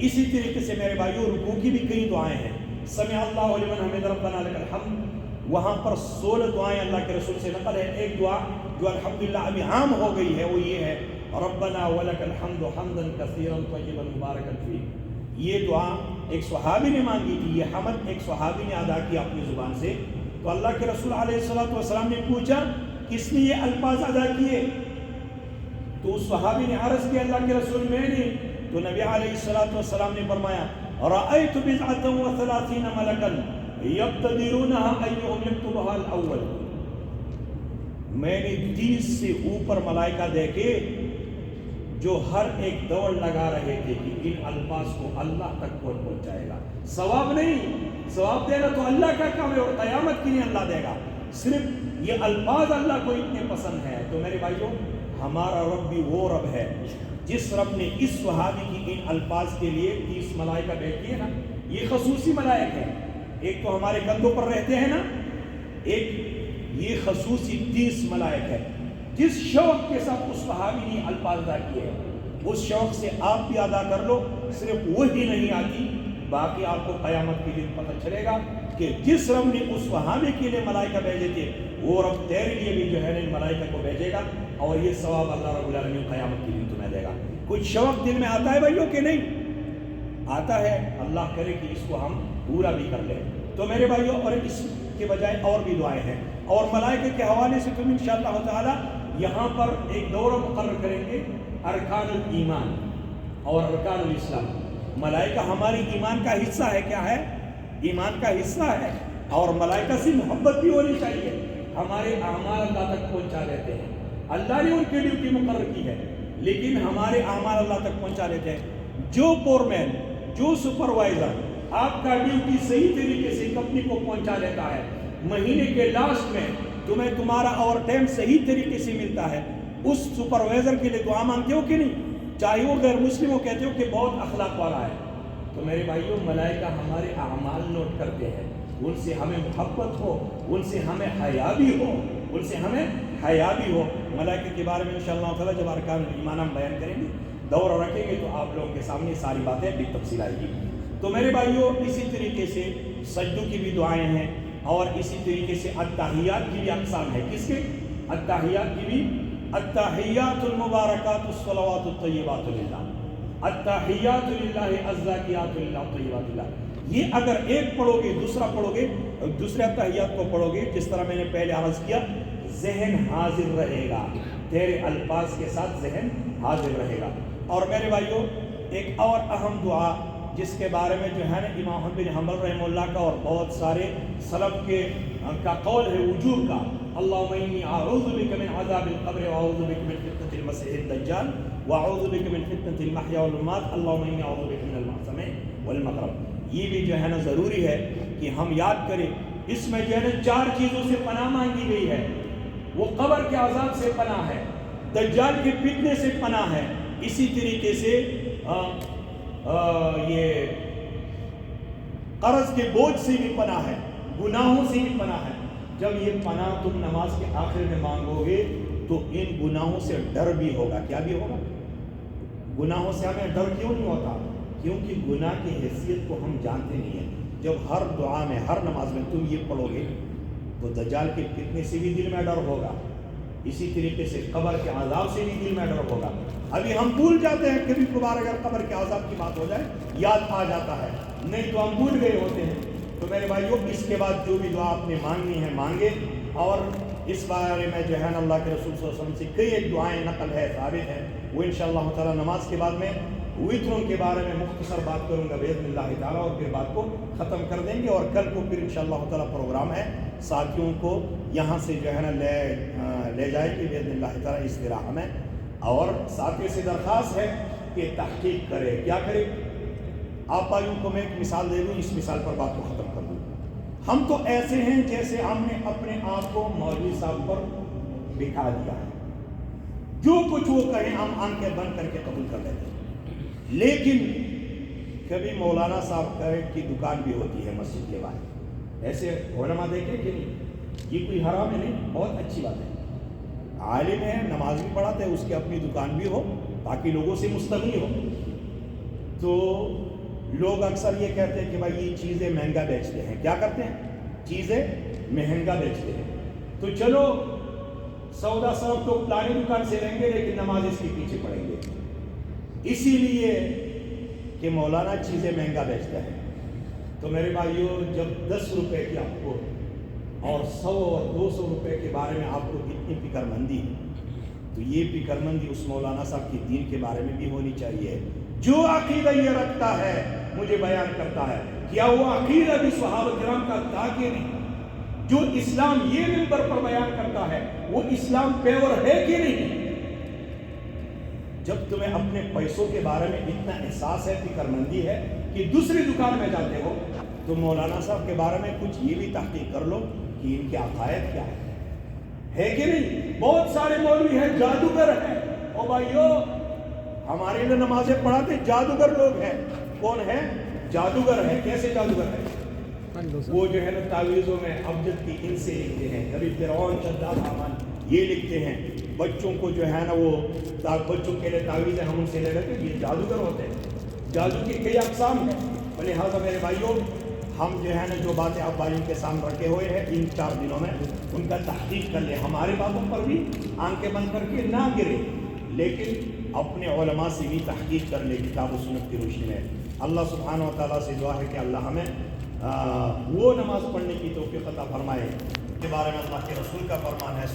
اسی طریقے سے میرے بھائیوں رکوع کی بھی کئی دعائیں ہیں. سمع اللہ لمن حمد ربنا لک الحمد، وہاں پر 16 دعائیں اللہ کے رسول سے نقل ہے. ایک دعا جو الحمدللہ ابھی عام ہو گئی ہے وہ یہ ہے، ربنا ولک الحمد حمدا کثیرا طیبا مبارکا فیہ. یہ دعا ایک صحابی نے مانگی تھی، یہ حمد ایک صحابی نے ادا کیا اپنی زبان سے. تو اللہ کے رسول علیہ الصلوۃ والسلام نے پوچھا کس نے یہ الفاظ ادا کیے؟ تو اس صحابی نے عرض کیا اللہ کے رسول میں نے. تو نبی علیہ الصلوۃ والسلام نے فرمایا رأیت بضعۃ وثلاثین ملکا یقتدرونها ایہم یکتبها الاول، میں نے 30 سے اوپر ملائکہ دیکھے جو ہر ایک دوڑ لگا رہے تھے کہ ان الفاظ کو اللہ تک کون پہنچائے گا. ثواب نہیں، ثواب دینا تو اللہ کا کام ہے اور قیامت کے لیے اللہ دے گا. صرف یہ الفاظ اللہ کو اتنے پسند ہے. تو میرے بھائیوں ہمارا رب بھی وہ رب ہے جس رب نے اس صحابی کی ان الفاظ کے لیے 30 ملائکہ بھیج دیے نا. یہ خصوصی ملائک ہیں، ایک تو ہمارے کندھوں پر رہتے ہیں نا، ایک یہ خصوصی 30 ملائک ہے. جس شوق کے ساتھ اس صحابی نے الفاظ ادا کیے ہیں اس شوق سے آپ بھی ادا کر لو. صرف وہی نہیں آتی، باقی آپ کو قیامت کے دن پتہ چلے گا کہ جس رب نے اس صحابی کے لیے ملائکہ بھیجے تھے وہ رب تیرے لیے بھی جو ہے نا ملائکہ کو بھیجے گا، اور یہ ثواب اللہ رب العالمین قیامت کے دن تمہیں دے گا. کچھ شوق دل میں آتا ہے بھائیوں کہ نہیں آتا ہے؟ اللہ کرے کہ اس کو ہم پورا بھی کر لیں. تو میرے بھائیوں اور اس کے بجائے اور بھی دعائیں ہیں، اور ملائکہ کے حوالے سے تم انشاءاللہ تعالی یہاں پر ایک دورہ مقرر کریں گے، ارکان الایمان اور ارکان الاسلام. ملائکہ ہماری ایمان کا حصہ ہے. کیا ہے؟ ایمان کا حصہ ہے. اور ملائکہ سے محبت بھی ہونی چاہیے. ہمارے اعمال اللہ تک پہنچا دیتے ہیں. اللہ نے ان کی ڈیوٹی مقرر کی ہے لیکن ہمارے اعمال اللہ تک پہنچا دیتے ہیں. جو فورمین، جو سپروائزر آپ کا ڈیوٹی صحیح طریقے سے کمپنی کو پہنچا دیتا ہے، مہینے کے لاسٹ میں تمہیں تمہارا اوور ٹائم صحیح طریقے سے ملتا ہے، اس سپروائزر کے لیے دعا مانگتے ہو کہ نہیں؟ چاہے وہ غیر مسلم ہو، کہتے ہو کہ بہت اخلاق والا ہے. تو میرے بھائیوں ملائکہ ہمارے اعمال نوٹ کرتے ہیں، ان سے ہمیں محبت ہو، ان سے ہمیں حیا بھی ہو، ان سے ہمیں حیا بھی ہو. ملائکہ کے بارے میں انشاءاللہ تعالی جب ارکان ایمان ہم بیان کریں گے، دور رکھیں گے تو آپ لوگوں کے سامنے ساری باتیں بھی تفصیل آئے گی. تو میرے بھائیوں اسی طریقے سے سجدوں کی بھی دعائیں ہیں، اور اسی طریقے سے التحیات کی بھی اقسام ہے. کس کے؟ التحیات کی بھی. التحیات المبارکات الصلوات الطیبات للہ، التحیات للہ الزاکیات للہ الطیبات للہ. یہ اگر ایک پڑھو گے دوسرا پڑھو گے، دوسرے التحیات کو پڑھو گے، جس طرح میں نے پہلے عرض کیا، ذہن حاضر رہے گا، تیرے الفاظ کے ساتھ ذہن حاضر رہے گا. اور میرے بھائیوں ایک اور اہم دعا جس کے بارے میں جو ہے نا امام احمد بن حنبل رحمہ اللہ کا اور بہت سارے سلف کے کا قول ہے وجوب کا، اللہم انی اعوذ بک من عذاب القبر واعوذ بک من فتنة المسیح الدجال واعوذ بک من فتنة المحیا والممات اللہم انی اعوذ بک من المعصم والمغرب. یہ بھی جو ہے نا ضروری ہے کہ ہم یاد کریں. اس میں جو ہے نا 4 چیزوں سے پناہ مانگی گئی ہے. وہ قبر کے عذاب سے پناہ ہے، دجال کے فتنے سے پناہ ہے، اسی طریقے سے یہ قرض کے بوجھ سے بھی پناہ ہے، گناہوں سے بھی پناہ ہے. جب یہ پناہ تم نماز کے آخر میں مانگو گے تو ان گناہوں سے ڈر بھی ہوگا. کیا بھی ہوگا؟ گناہوں سے ہمیں ڈر کیوں نہیں ہوتا؟ کیونکہ گناہ کی حیثیت کو ہم جانتے نہیں ہیں. جب ہر دعا میں ہر نماز میں تم یہ پڑھو گے تو دجال کے فتنے سے بھی دل میں ڈر ہوگا، اسی طریقے سے قبر کے عذاب سے بھی دل میں ڈر ہوگا. ابھی ہم بھول جاتے ہیں، کبھی کبھار اگر قبر کے عذاب کی بات ہو جائے یاد آ جاتا ہے، نہیں تو ہم بھول گئے ہوتے ہیں. تو میرے بھائیوں اس کے بعد جو بھی دعا آپ نے مانگنی ہے مانگے. اور اس بارے میں جو ہے نا اللہ کے رسول صلی اللہ علیہ وسلم سے کئی ایک دعائیں نقل ہے، ثابت ہے. وہ انشاءاللہ تعالی نماز کے بعد میں وتروں کے بارے میں مختصر بات کروں گا باذن اللہ تعالی، اور پھر بات کو ختم کر دیں گے. اور کل کو پھر انشاءاللہ تعالی پروگرام ہے، ساتھیوں کو یہاں سے جو ہے نا لے جائے گی باذن اللہ تعالی استراحہ میں. اور ساتھیوں سے درخواست ہے کہ تحقیق کرے. کیا کرے؟ آپ بھائیوں کو میں ایک مثال دے دوں، اس مثال پر بات کو ختم کر دوں. ہم تو ایسے ہیں جیسے ہم نے اپنے آپ کو مولوی صاحب پر بٹھا دیا ہے، جو کچھ وہ کہیں ہم آنکھیں بند کر کے قبول کر لیتے ہیں. لیکن کبھی مولانا صاحب کی دکان بھی ہوتی ہے مسجد کے باہر. ایسے علماء دیکھیں کہ نہیں، یہ کوئی حرام ہے نہیں، بہت اچھی بات ہے. عالم ہے، نماز بھی پڑھاتے ہیں، اس کی اپنی دکان بھی ہو تاکہ لوگوں سے مستغنی ہو. تو لوگ اکثر یہ کہتے ہیں کہ بھائی یہ چیزیں مہنگا بیچتے ہیں. کیا کرتے ہیں؟ چیزیں مہنگا بیچتے ہیں. تو چلو سودا صاحب تو پلانی دکان سے لیں گے لیکن نماز اس کے پیچھے پڑیں گے، اسی لیے کہ مولانا چیزیں مہنگا بیچتا ہے. تو میرے بھائیوں جب 10 روپے کی آپ کو اور 100 اور 200 روپے کے بارے میں آپ کو اتنی فکر مندی ہے، تو یہ فکر مندی اس مولانا صاحب کی دین کے بارے میں بھی ہونی چاہیے. جو عقیدہ یہ رکھتا ہے مجھے بیان کرتا ہے، کیا وہ عقیدہ بھی صحابہ کرام کا تھا کہ نہیں؟ جو اسلام یہ منبر پر بیان کرتا ہے وہ اسلام پیور ہے کہ نہیں؟ جب تمہیں اپنے پیسوں کے بارے میں اتنا احساس ہے، فکر مندی ہے کہ دوسری دکان میں جاتے ہو، تو مولانا صاحب کے بارے میں کچھ یہ بھی تحقیق کر لو کہ ان کے عقائد کیا ہے کہ نہیں. بہت سارے مولوی ہیں جادوگر ہیں. او بھائیو ہمارے لیے نمازیں پڑھاتے جادوگر لوگ ہیں. کون ہے؟ جادوگر ہے. کیسے جادوگر ہے؟ وہ جو ہے نا تعویذوں میں ابجد کی ان سے لکھتے ہیں، کبھی فرعون شداد حامان یہ لکھتے ہیں. بچوں کو جو ہے نا وہ بچوں کے لیے تعویذیں ہم ان سے لے لیتے ہیں. یہ جادوگر ہوتے ہیں. جادو کی کئی اقسام ہیں. لہٰذا میرے بھائیوں ہم جو ہے نا جو باتیں آپ بھائیوں کے سامنے رکھے ہوئے ہیں ان 4 دنوں میں ان کا تحقیق کر لیں. ہمارے باتوں پر بھی آنکھیں بند کر کے نہ گرے، لیکن اپنے علماء سے بھی تحقیق کر لے کتاب و سنت کی روشنی میں. اللہ سبحانہ و تعالیٰ سے دعا ہے کہ اللہ ہمیں وہ نماز پڑھنے کی توفیق عطا فرمائے کے بارے میں اللہ کے رسول کا فرمان ہے.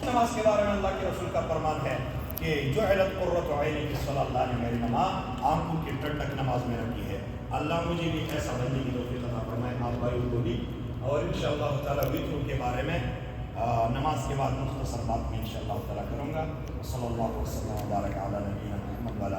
نماز کے بارے میں اللہ کے رسول کا فرمان ہے کہ جعلت قرۃ عینی فی الصلاۃ، اللہ نے میری نماز آنکھوں کی ٹھنڈک نماز میں رکھی ہے. اللہ مجھے بھی ایسا بننے کی توفیق عطا فرمائے، آپ بھائیوں کو بھی. اور انشاءاللہ تعالیٰ وتروں کے بارے میں نماز کے بعد مختصر بات میں انشاءاللہ تعالیٰ کروں گا. صلی اللہ علیہ وسلم و بارک علی نبینا محمد و علی